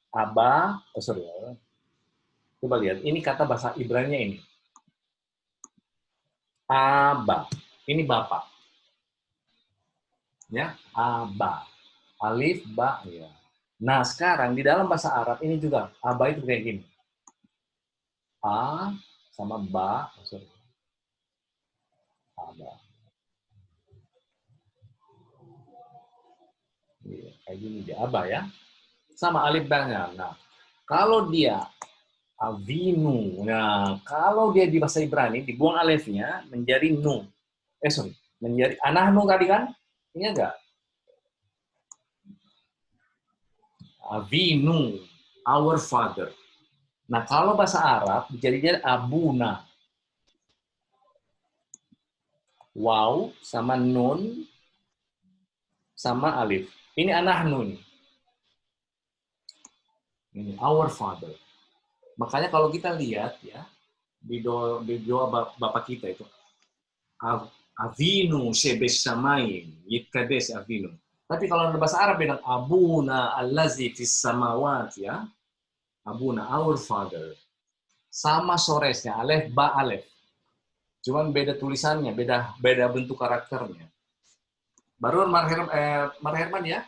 aba, coba lihat, ini kata bahasa Ibrani ini. Aba, ini bapak. Ya, aba. Alif, ba, ya. Nah, sekarang di dalam bahasa Arab ini juga aba itu kayak gini. A sama ba, aba. Ya, kayak gini dia aba ya. Sama alif ba-nya. Nah, kalau dia avinu. Nah, kalau dia di bahasa Ibrani dibuang alifnya menjadi nu. Menjadi anahnu tadi kan? Ini enggak? Avinu, our father. Nah, kalau bahasa Arab jadinya abuna. Waw sama nun sama alif. Ini anahnu nih. Ini our father. Makanya kalau kita lihat ya di doa bapak kita itu avinu sebes samain yitkades avinu. Tapi kalau dalam bahasa Arab bilang abuna allazi fis samawat ya. Abuna our father. Sama soresnya alef ba alef. Cuman beda tulisannya, beda bentuk karakternya. Baru Mar Herman ya?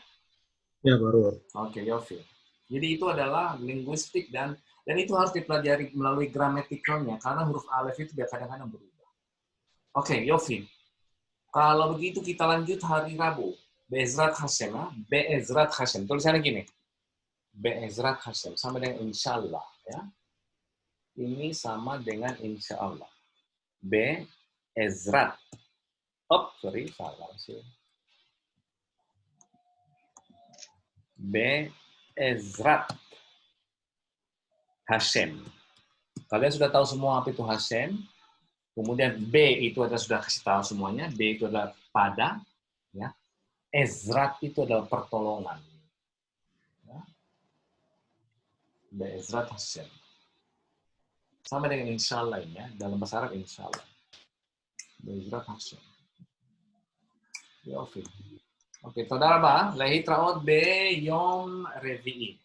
Ya, baru. Oke, Yofi. Jadi itu adalah linguistik dan itu harus dipelajari melalui gramatikalnya karena huruf alef itu kadang-kadang berubah. Oke, Yofi. Kalau begitu kita lanjut hari Rabu. Be'ezrat Hashem, Be'ezrat Hashem. Tulisannya gini. Be'ezrat Hashem sama dengan insyaallah ya. Ini sama dengan insyaallah. Be'ezrat. Salah sih. Be'ezrat Hashem. Kalian sudah tahu semua apa itu Hashem. Kemudian B itu adalah sudah kasih tahu semuanya. B itu adalah pada. Ya. Ezrat itu adalah pertolongan. Ya. Be'ezrat Hashem. Sama dengan insyaallah ini ya. Dalam bahasa Arab insyaallah. Be'ezrat Hashem. Oke, תודה רבה. להתראות ביום רביעי.